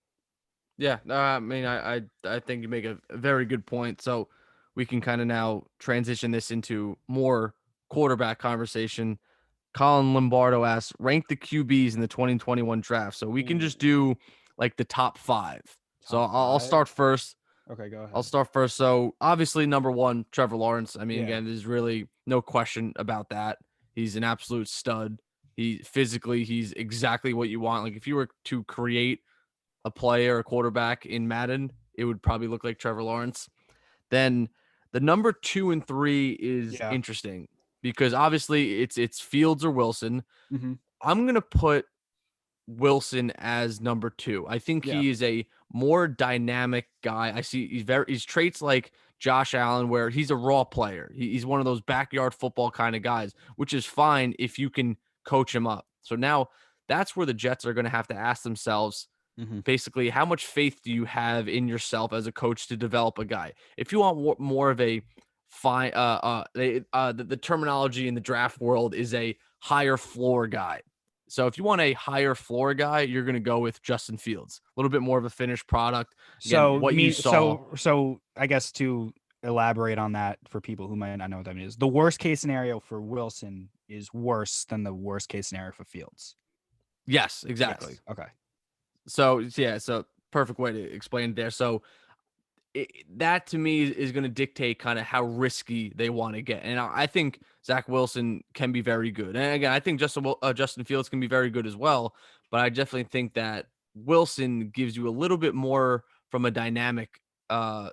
B: Yeah, I mean, I think you make a very good point. So we can kind of now transition this into more quarterback conversation. Colin Lombardo asks, rank the QBs in the 2021 draft. So we can just
A: Ooh,
B: do like the top 5. So
A: top
B: I'll
A: 5.
B: start first.
A: Okay, go
B: I'll
A: ahead.
B: start first. So obviously, number 1, Trevor Lawrence. I mean,
A: Yeah.
B: again, there's really no question about that. He's an absolute stud. He's exactly what you want. Like if you were to create a player, a quarterback in Madden, it would probably look like Trevor Lawrence. Then the number 2 and 3 is
A: Yeah.
B: interesting because obviously it's Fields or Wilson.
A: Mhm.
B: I'm gonna put Wilson as number 2. I think
A: Yeah.
B: he is a more dynamic guy. I see he's traits like Josh Allen, where he's a raw player. He's one of those backyard football kind of guys, which is fine if you can coach him up. So now that's where the Jets are going to have to ask themselves,
A: Mhm.
B: basically, how much faith do you have in yourself as a coach to develop a guy? If you want more of a fine, the terminology in the draft world is a higher floor guy. So if you want a higher floor guy, you're going to go with Justin Fields, a little bit more of a finished product. Again,
A: So
B: what you saw.
A: I guess to elaborate on that for people who might not know what that means, the worst case scenario for Wilson is worse than the worst case scenario for Fields.
B: Yes, exactly.
A: Yes. Okay.
B: So yeah, so perfect way to explain it there. So that to me is going to dictate kind of how risky they want to get. And I think Zach Wilson can be very good. And again, I think Justin Fields can be very good as well. But I definitely think that Wilson gives you a little bit more from a dynamic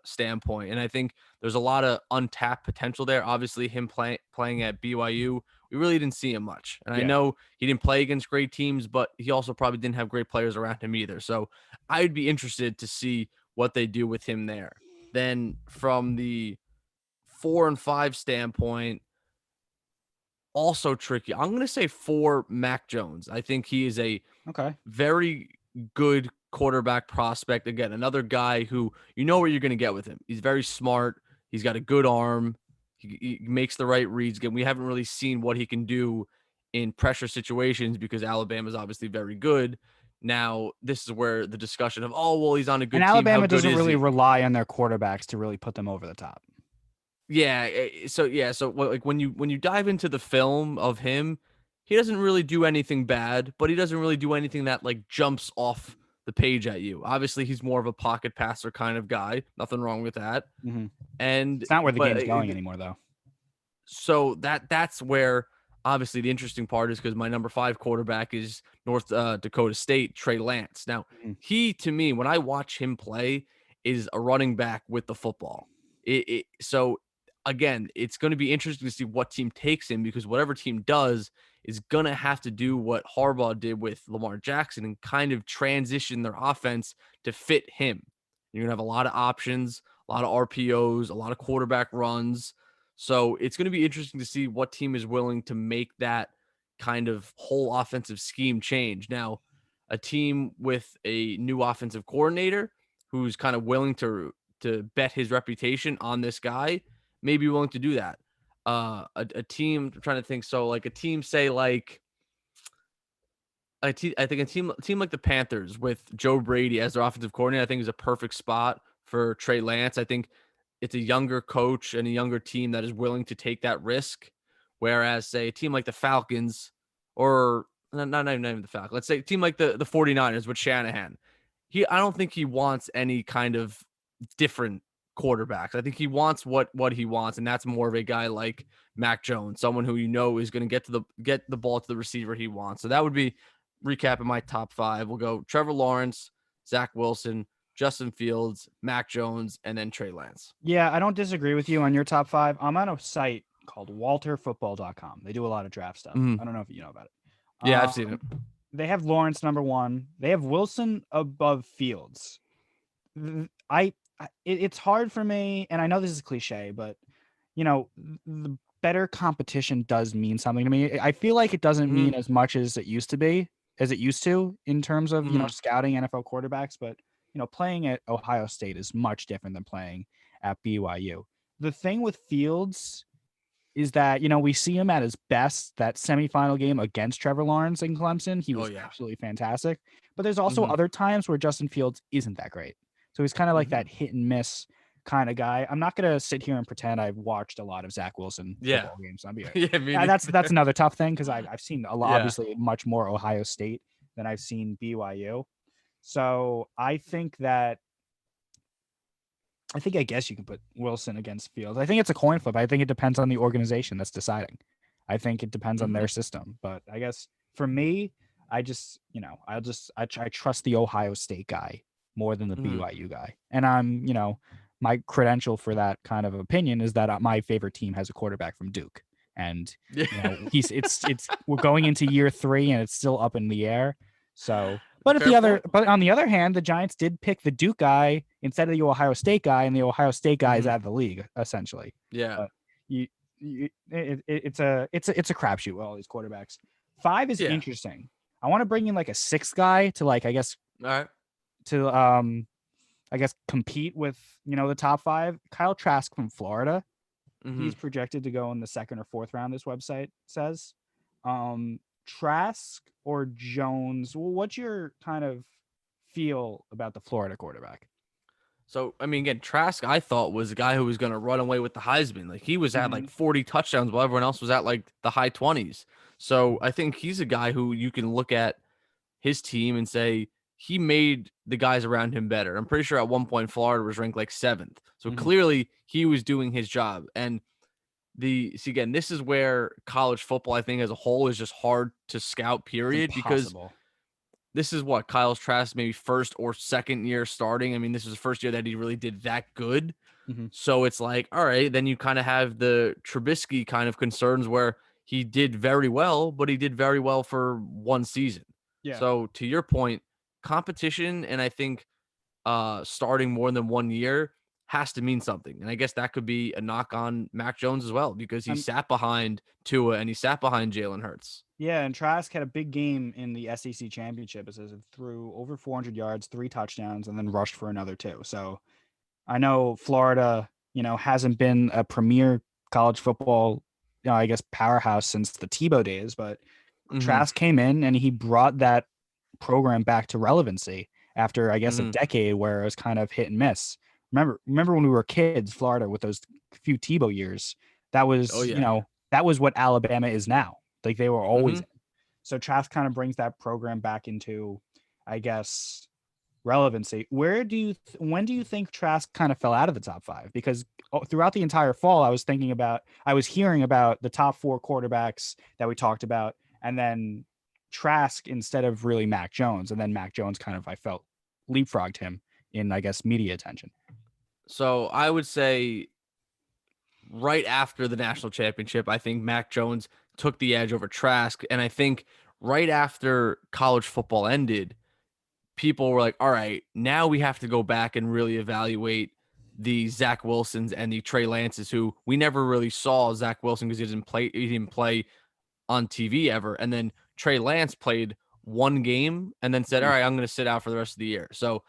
B: standpoint. And I think there's a lot of untapped potential there. Obviously, him playing at BYU, we really didn't see him much. And I
A: Yeah.
B: know he didn't play against great teams, but he also probably didn't have great players around him either. So I'd be interested to see what they do with him there. Then from the 4 and 5 standpoint, also tricky. I'm going to say for Mac Jones. I think he is a
A: Okay.
B: very good quarterback prospect. Again, another guy who you know what you're going to get with him. He's very smart. He's got a good arm. He makes the right reads. Again, we haven't really seen what he can do in pressure situations because Alabama is obviously very good. Now, this is where the discussion of, oh, well, he's on a
A: And
B: good team. How
A: Alabama
B: good
A: doesn't
B: is
A: really
B: he?
A: rely on their quarterbacks to really put them over the top.
B: Yeah, so like when you dive into the film of him, he doesn't really do anything bad, but he doesn't really do anything that like jumps off the page at you. Obviously, he's more of a pocket passer kind of guy. Nothing wrong with that.
A: Mm-hmm.
B: And
A: It's not where the
B: but
A: game's going anymore, though.
B: so that's where obviously the interesting part is because my number 5 quarterback is North Dakota State, Trey Lance. Now,
A: Mhm.
B: he to me, when I watch him play, is a running back with the football. So again, it's going to be interesting to see what team takes him because whatever team does is going to have to do what Harbaugh did with Lamar Jackson and kind of transition their offense to fit him. You're going to have a lot of options, a lot of RPOs, a lot of quarterback runs. So it's going to be interesting to see what team is willing to make that kind of whole offensive scheme change. Now, a team with a new offensive coordinator who's kind of willing to bet his reputation on this guy may be willing to do that. A team, I'm trying to think. So like a team, say like I think a team like the Panthers with Joe Brady as their offensive coordinator, I think is a perfect spot for Trey Lance. I think it's a younger coach and a younger team that is willing to take that risk. Whereas, say, a team like the Falcons, or not even the Falcons, let's say a team like the 49ers with Shanahan, I don't think he wants any kind of different quarterbacks. I think he wants what he wants, and that's more of a guy like Mac Jones, someone who you know is going to get the ball to the receiver he wants. So that would be recapping my top 5. We'll go Trevor Lawrence, Zach Wilson, Justin Fields, Mac Jones, and then Trey Lance.
A: Yeah, I don't disagree with you on your top 5. I'm on a site called walterfootball.com. They do a lot of draft stuff.
B: Mhm.
A: I don't know if you know about it.
B: Yeah, I've seen it.
A: They have Lawrence number 1. They have Wilson above Fields. It's hard for me, and I know this is cliche, but you know, the better competition does mean something to me. I feel like it doesn't mean
B: Mhm.
A: as much as it used to in terms of,
B: Mhm.
A: scouting NFL quarterbacks, but playing at Ohio State is much different than playing at BYU. The thing with Fields is that, we see him at his best. That semifinal game against Trevor Lawrence in Clemson, he
B: Oh
A: was
B: yeah.
A: absolutely fantastic. But there's also
B: Mhm.
A: other times where Justin Fields isn't that great. So he's kind of like
B: Mhm.
A: that hit and miss kind of guy. I'm not gonna sit here and pretend I've watched a lot of Zach Wilson
B: Yeah.
A: football games. I'll be right.
B: Yeah, me
A: Yeah, that's
B: neither.
A: another tough thing because I've seen a lot,
B: Yeah.
A: obviously much more Ohio State than I've seen BYU. So I guess you can put Wilson against Fields. I think it's a coin flip. I think it depends on the organization that's deciding. I think it depends on
B: Mhm.
A: their system. But I guess for me, I just, I trust the Ohio State guy more than the
B: Mhm.
A: BYU guy. And my credential for that kind of opinion is that my favorite team has a quarterback from Duke. And,
B: Yeah.
A: we're going into year 3 and it's still up in the air. So
B: Fair point.
A: But on the other hand, the Giants did pick the Duke guy instead of the Ohio State guy, and the Ohio State guy is
B: Mhm.
A: out of the league essentially.
B: Yeah.
A: But it's a crapshoot with all these quarterbacks. 5 is
B: Yeah.
A: interesting. I want to bring in like a 6th guy to like
B: All right.
A: to compete with the top 5. Kyle Trask from Florida.
B: Mm-hmm.
A: He's projected to go in the 2nd or 4th round. This website says. Trask or Jones? Well, what's your kind of feel about the Florida quarterback?
B: So, I mean, again, Trask, I thought was a guy who was going to run away with the Heisman. Like, he was at
A: Mm-hmm.
B: like 40 touchdowns while everyone else was at like the high 20s. So, I think he's a guy who you can look at his team and say he made the guys around him better. I'm pretty sure at one point Florida was ranked like 7th. So,
A: Mm-hmm.
B: clearly he was doing his job. And see, again, this is where college football, I think, as a whole is just hard to scout,
A: It's
B: period, because
A: impossible.
B: this is what Kyle's Trask maybe first or second year starting. I mean, this is the first year that he really did that good.
A: Mm-hmm.
B: So it's like, all right, then you kind of have the Trubisky kind of concerns where he did very well, but he did very well for one season.
A: Yeah.
B: So to your point, competition, and I think starting more than 1 year has to mean something. And I guess that could be a knock on Mac Jones as well, because he
A: Um,
B: sat behind Tua and he sat behind Jalen Hurts.
A: yeah, and Trask had a big game in the SEC championship. It says it threw over 400 yards, 3 touchdowns, and then rushed for another 2. So I know Florida, hasn't been a premier college football, I guess, powerhouse since the Tebow days, but
B: Mm-hmm.
A: Trask came in and he brought that program back to relevancy after, I guess, a
B: Mm-hmm.
A: decade where it was kind of hit and miss. Remember when we were kids, Florida, with those few Tebow years, that
B: Oh
A: was,
B: yeah.
A: that was what Alabama is now. Like they were
B: Mm-hmm.
A: always in. So Trask kind of brings that program back into, I guess, relevancy. When do you think Trask kind of fell out of the top 5? Because throughout the entire fall, I was hearing about the top 4 quarterbacks that we talked about, and then Trask instead of really Mac Jones, and then Mac Jones kind of, I felt, leapfrogged him in, I guess, media attention.
B: So I would say right after the national championship, I think Mac Jones took the edge over Trask. And I think right after college football ended, people were like, all right, now we have to go back and really evaluate the Zach Wilsons and the Trey Lances, who we never really saw Zach Wilson because he didn't play on TV ever. And then Trey Lance played one game and then said, all right, I'm going to sit out for the rest of the year. So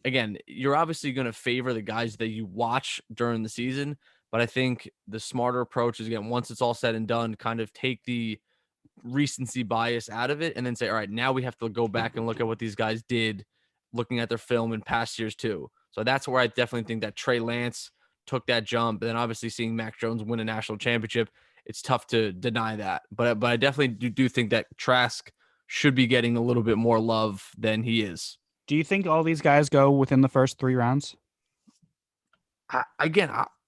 B: again, you're obviously going to favor the guys that you watch during the season. But I think the smarter approach is, again, once it's all said and done, kind of take the recency bias out of it and then say, all right, now we have to go back and look at what these guys did, looking at their film in past years too. So that's where I definitely think that Trey Lance took that jump. And then obviously seeing Mac Jones win a national championship, it's tough to deny that. But I definitely do think that Trask should be getting a little bit more love than he is.
A: Do you think all these guys go within the first 3 rounds?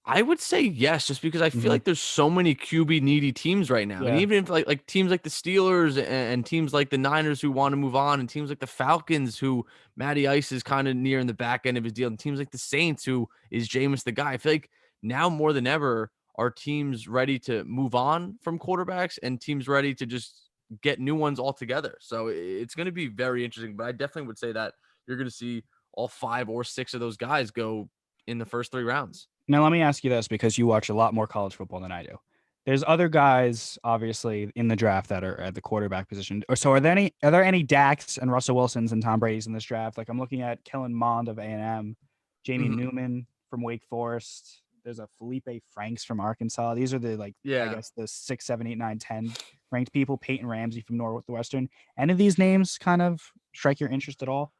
B: I would say yes, just because I feel
A: Mm-hmm.
B: like there's so many QB needy teams right now, and
A: Yeah.
B: even if like teams like the Steelers and teams like the Niners who want to move on, and teams like the Falcons who Matty Ice is kind of near in the back end of his deal, and teams like the Saints who is Jameis the guy. I feel like now more than ever are teams ready to move on from quarterbacks and teams ready to just get new ones altogether. So it's going to be very interesting. But I definitely would say that you're going to see all 5 or 6 of those guys go in the first 3 rounds.
A: Now, let me ask you this because you watch a lot more college football than I do. There's other guys, obviously, in the draft that are at the quarterback position. So, are there any Dax and Russell Wilsons and Tom Brady's in this draft? Like, I'm looking at Kellen Mond of A&M, Jamie
B: Mhm.
A: Newman from Wake Forest. There's a Felipe Franks from Arkansas. These are the, like, I
B: Yeah.
A: guess the 6, 7, 8, 9, 10 ranked people. Peyton Ramsey from Northwestern. Any of these names kind of strike your interest at all?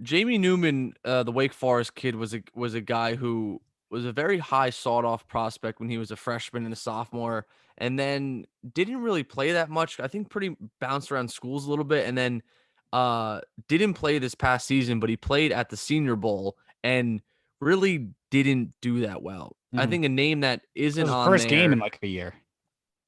B: Jamie Newman, the Wake Forest kid, was a guy who was a very high sought off prospect when he was a freshman and a sophomore, and then didn't really play that much. I think pretty bounced around schools a little bit, and then didn't play this past season, but he played at the Senior Bowl and really didn't do that well. I
A: Mm-hmm.
B: think a name that
A: It
B: isn't
A: was his
B: on
A: first game in
B: there.
A: like a year.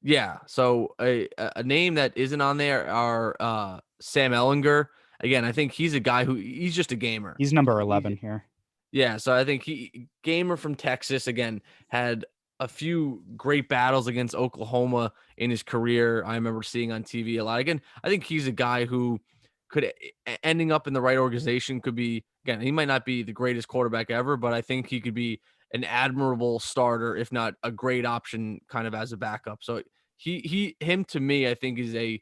B: Yeah, so a name that isn't on there are Sam Ellinger. Again, I think he's a guy who he's just a gamer.
A: He's number 11 here.
B: Yeah, so I think he gamer from Texas again had a few great battles against Oklahoma in his career. I remember seeing on TV a lot. Again, I think he's a guy who ending up in the right organization could be, again, he might not be the greatest quarterback ever, but I think he could be an admirable starter, if not a great option kind of as a backup. So him to me, I think is a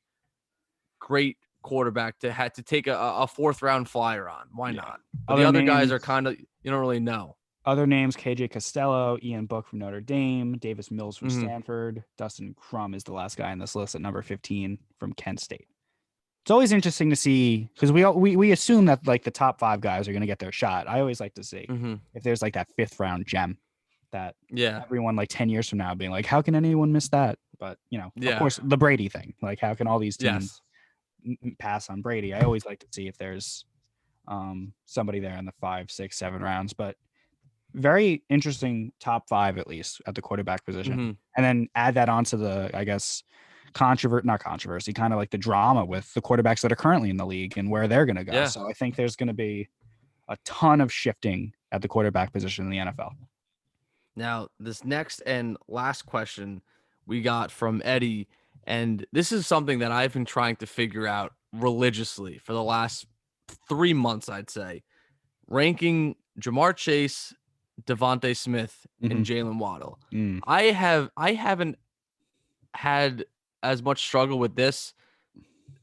B: great quarterback to have to take a fourth round flyer on. Why not? But the other guys are kind of, you don't really know.
A: Other names: KJ Costello, Ian Book from Notre Dame, Davis Mills from Stanford, Dustin Crum is the last guy on this list at number 15 from Kent State. It's always interesting to see, because we assume that like the top 5 guys are going to get their shot. I always like to see if there's like that 5th round gem that everyone like 10 years from now being like, how can anyone miss that? But of course, the Brady thing, like how can all these teams pass on Brady? I always like to see if there's somebody there in the 5, 6, 7 rounds. But very interesting top 5 at least at the quarterback position, and then add that onto the, I guess, not controversy, kind of like the drama with the quarterbacks that are currently in the league and where they're going to go. So I think there's going to be a ton of shifting at the quarterback position in the NFL.
B: Now, this next and last question we got from Eddie, and this is something that I've been trying to figure out religiously for the last 3 months, I'd say. Ranking Jamar Chase, Devontae Smith, and Jalen Waddle. I haven't had as much struggle with this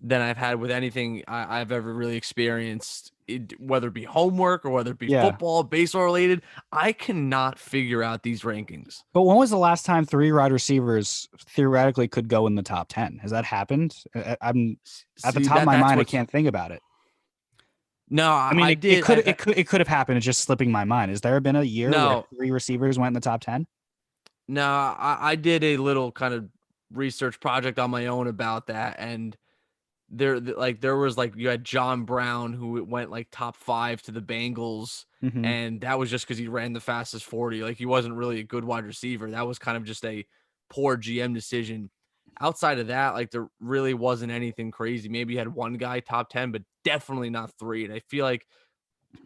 B: than I've had with anything I've ever really experienced, whether it be homework or whether it be football, baseball related. I cannot figure out these rankings.
A: But when was the last time 3 wide receivers theoretically could go in the top 10? Has that happened? I'm at the top of my mind. I can't think about it.
B: No,
A: I mean, it could have happened. It's just slipping my mind. Has there been a year where 3 receivers went in the top 10?
B: No, I did a little kind of research project on my own about that, and there was like, you had John Brown who went like top 5 to the Bengals, and that was just because he ran the fastest 40. Like, he wasn't really a good wide receiver. That was kind of just a poor GM decision. Outside of that, like, there really wasn't anything crazy. Maybe you had one guy top 10, but definitely not 3. And I feel like,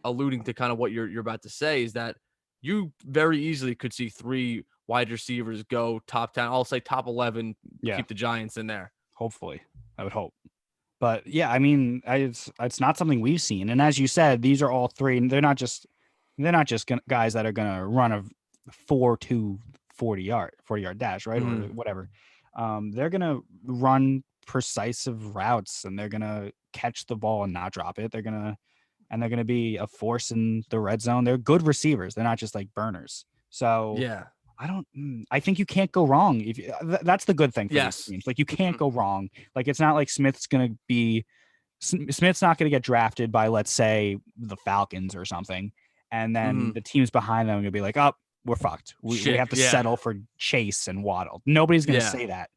B: alluding to kind of what you're about to say, is that you very easily could see 3 wide receivers go top 10. I'll say top 11. Keep the Giants in there.
A: Hopefully, I would hope. But yeah, I mean, it's not something we've seen. And as you said, these are all 3, and they're not just guys that are going to run a 4.2 40-yard dash, right? Or whatever. They're going to run precise routes, and they're going to catch the ball and not drop it. They're going to be a force in the red zone. They're good receivers. They're not just like burners. So I think you can't go wrong. If that's the good thing for these teams. Like, you can't go wrong. Like, it's not like Smith's not going to get drafted by, let's say, the Falcons or something, and then the teams behind them are going to be like, oh, we're fucked. We have to settle for Chase and Waddle. Nobody's going to say that.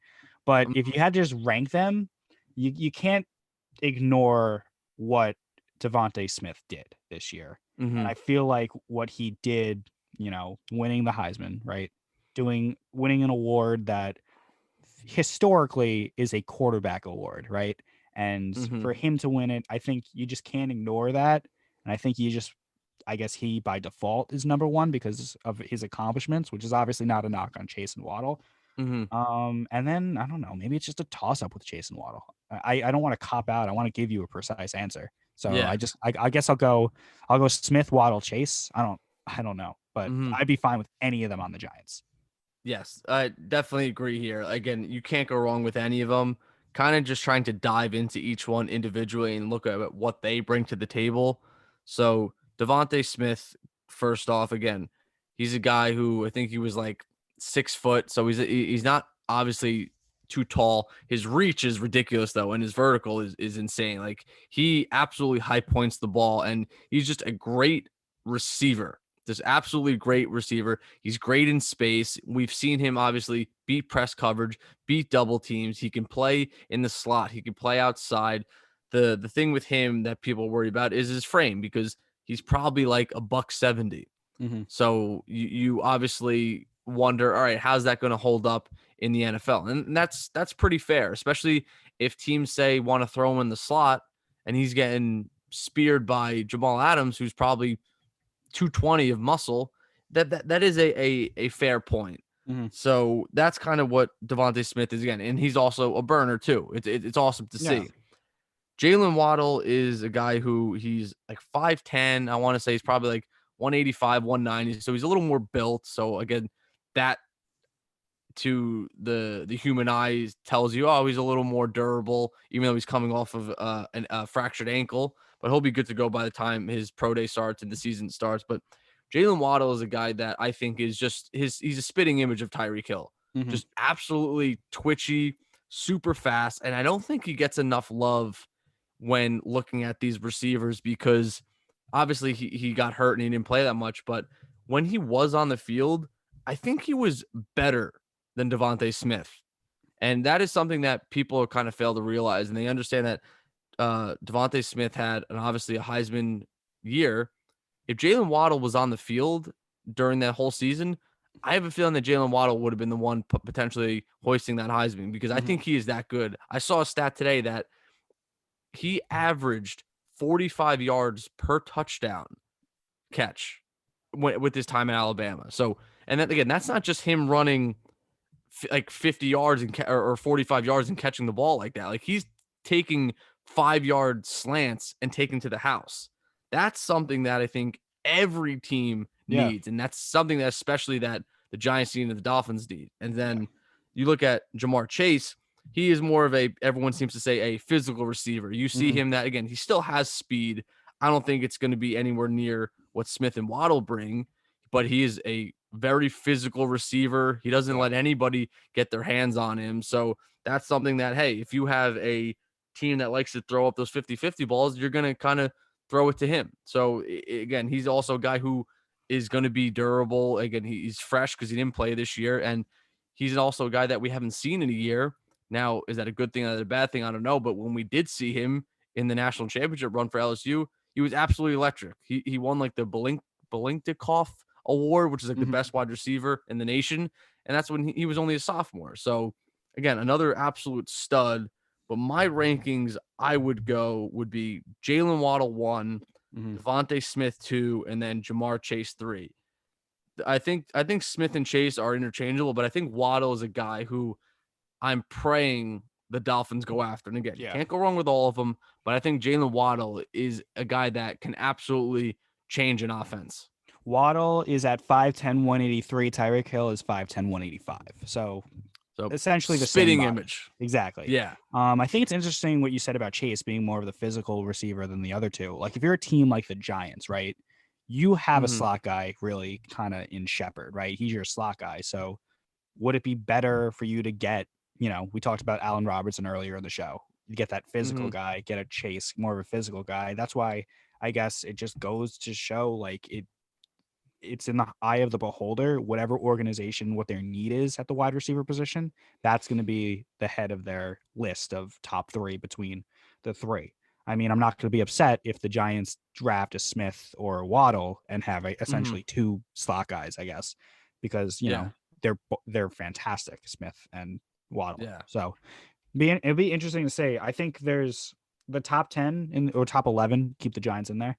A: But if you had to just rank them, you can't ignore what Devontae Smith did this year. And I feel like what he did, winning the Heisman, right? Winning an award that historically is a quarterback award, right? And for him to win it, I think you just can't ignore that. And I think I guess he by default is number 1 because of his accomplishments, which is obviously not a knock on Chase and Waddle. And then I don't know, maybe it's just a toss up with Chase and Waddle. I don't want to cop out. I want to give you a precise answer. So I guess I'll go Smith, Waddle, Chase. I don't know, but I'd be fine with any of them on the Giants.
B: Yes, I definitely agree here. Again, you can't go wrong with any of them. Kind of just trying to dive into each one individually and look at what they bring to the table. So Devontae Smith, first off, again, he's a guy who I think he was like 6 foot. So he's not obviously too tall. His reach is ridiculous though, and his vertical is insane. Like, he absolutely high points the ball, and he's just a great receiver. Just absolutely great receiver. He's great in space. We've seen him obviously beat press coverage, beat double teams. He can play in the slot. He can play outside. The thing with him that people worry about is his frame, because he's probably like $170. So you obviously wonder, all right, how's that going to hold up in the NFL? And that's pretty fair, especially if teams say want to throw him in the slot and he's getting speared by Jamal Adams, who's probably 220 of muscle. That is a fair point. So that's kind of what Devontae Smith is, again, and he's also a burner too. It's awesome to see. Jalen Waddle is a guy who he's like 5'10". I want to say he's probably like 185, 190. So he's a little more built. So again, that to the human eye tells you, oh, he's a little more durable, even though he's coming off of a fractured ankle. But he'll be good to go by the time his pro day starts and the season starts. But Jalen Waddle is a guy that I think is just he's a spitting image of Tyreek Hill.
A: Mm-hmm.
B: Just absolutely twitchy, super fast. And I don't think he gets enough love when looking at these receivers because obviously he got hurt and he didn't play that much. But when he was on the field, I think he was better than Devontae Smith. And that is something that people kind of fail to realize. And they understand that Devontae Smith had obviously a Heisman year. If Jalen Waddle was on the field during that whole season, I have a feeling that Jalen Waddle would have been the one potentially hoisting that Heisman because I think he is that good. I saw a stat today that he averaged 45 yards per touchdown catch with his time in Alabama. So, and then again, that's not just him running like 50 yards or 45 yards and catching the ball like that. Like he's taking 5-yard slants and taking to the house. That's something that I think every team needs. And that's something that especially that the Giants need and the Dolphins need. And then you look at Jamar Chase, he is more of everyone seems to say a physical receiver. You see him that again, he still has speed. I don't think it's going to be anywhere near what Smith and Waddle bring, but he is a very physical receiver. He doesn't let anybody get their hands on him. So that's something that, hey, if you have a team that likes to throw up those 50-50 balls, you're going to kind of throw it to him. So again, he's also a guy who is going to be durable. Again, he's fresh because he didn't play this year. And he's also a guy that we haven't seen in a year. Now, is that a good thing or a bad thing? I don't know. But when we did see him in the national championship run for LSU, he was absolutely electric. He won like the Belinkikoff Award, which is like the best wide receiver in the nation. And that's when he was only a sophomore. So again, another absolute stud. But my rankings would be Jalen Waddle 1, Devontae Smith 2, and then Jamar Chase 3. I think Smith and Chase are interchangeable, but I think Waddle is a guy who I'm praying the Dolphins go after. And again, you can't go wrong with all of them, but I think Jalen Waddle is a guy that can absolutely change an offense.
A: Waddle is at 5'10", 183. Tyreek Hill is 5'10", 185. So essentially the
B: spitting
A: same
B: image.
A: Exactly.
B: Yeah.
A: I think it's interesting what you said about Chase being more of the physical receiver than the other two. Like if you're a team like the Giants, right, you have a slot guy really kind of in Shepard, right? He's your slot guy. So would it be better for you to get, we talked about Allen Robertson earlier in the show, you get that physical guy, get a Chase, more of a physical guy. That's why I guess it just goes to show like it's in the eye of the beholder. Whatever organization, what their need is at the wide receiver position, that's going to be the head of their list of top 3 between the 3. I mean, I'm not going to be upset if the Giants draft a Smith or a Waddle and have essentially 2 slot guys, I guess, because they're fantastic, Smith and Waddle.
B: Yeah.
A: So it'd be interesting to say. I think there's the top 10 or top 11. Keep the Giants in there.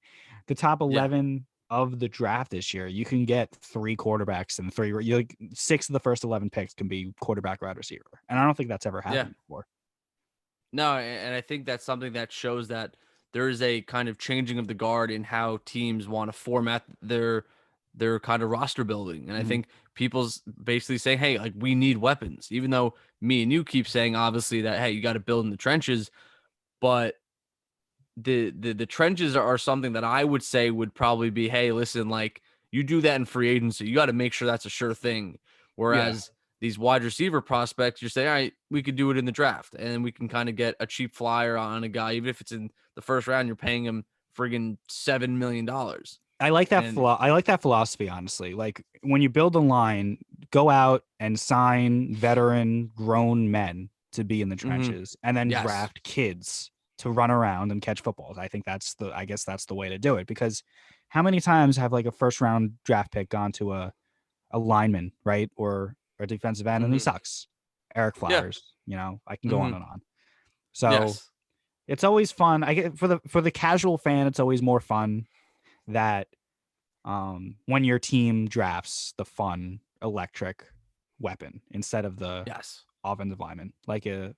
A: The top 11 of the draft this year, you can get 3 quarterbacks and 6 of the first 11 picks can be quarterback, wide receiver, and I don't think that's ever happened before.
B: No, and I think that's something that shows that there is a kind of changing of the guard in how teams want to format their kind of roster building. And I think people's basically saying, hey, like we need weapons, even though me and you keep saying obviously that, hey, you got to build in the trenches, but the trenches are something that I would say would probably be, hey, listen, like you do that in free agency, you got to make sure that's a sure thing. Whereas these wide receiver prospects, you're saying, all right, we could do it in the draft and we can kind of get a cheap flyer on a guy, even if it's in the first round, you're paying him friggin' $7 million.
A: I like that I like that philosophy, honestly. Like when you build a line, go out and sign veteran grown men to be in the trenches and then draft kids to run around and catch footballs. I think that's the way to do it, because how many times have like a first round draft pick gone to a lineman, right? Or a defensive end and he sucks. Eric Flowers, I can go on and on. So it's always fun. I get for the casual fan, it's always more fun that when your team drafts the fun electric weapon instead of the offensive lineman, like a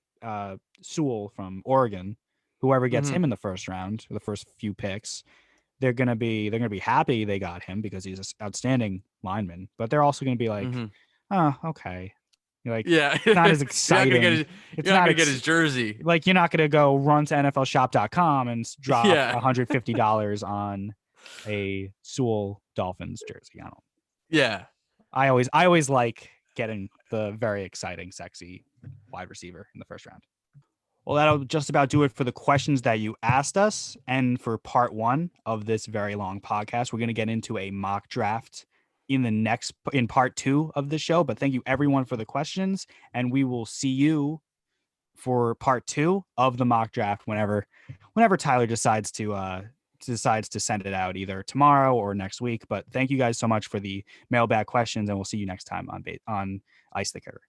A: Sewell from Oregon whoever gets
B: Mhm.
A: him in the first round, the first few picks, they're gonna be happy they got him because he's an outstanding lineman. But they're also gonna be like,
B: Mhm.
A: oh, okay. Like,
B: Yeah.
A: it's not as
B: You're not gonna get
A: exciting.
B: his.
A: It's
B: You're not
A: not
B: gonna get his jersey.
A: like you're not gonna go run to NFLshop.com and drop
B: Yeah.
A: $150 on a Sewell Dolphins jersey.
B: Yeah.
A: I always like getting the very exciting, sexy wide receiver in the first round. Well, that'll just about do it for the questions that you asked us. And for part one of this very long podcast, we're going to get into a mock draft in part two of the show. But thank you everyone for the questions. And we will see you for part two of the mock draft whenever Tyler decides to send it out either tomorrow or next week. But thank you guys so much for the mailbag questions, and we'll see you next time on Ice the Kicker.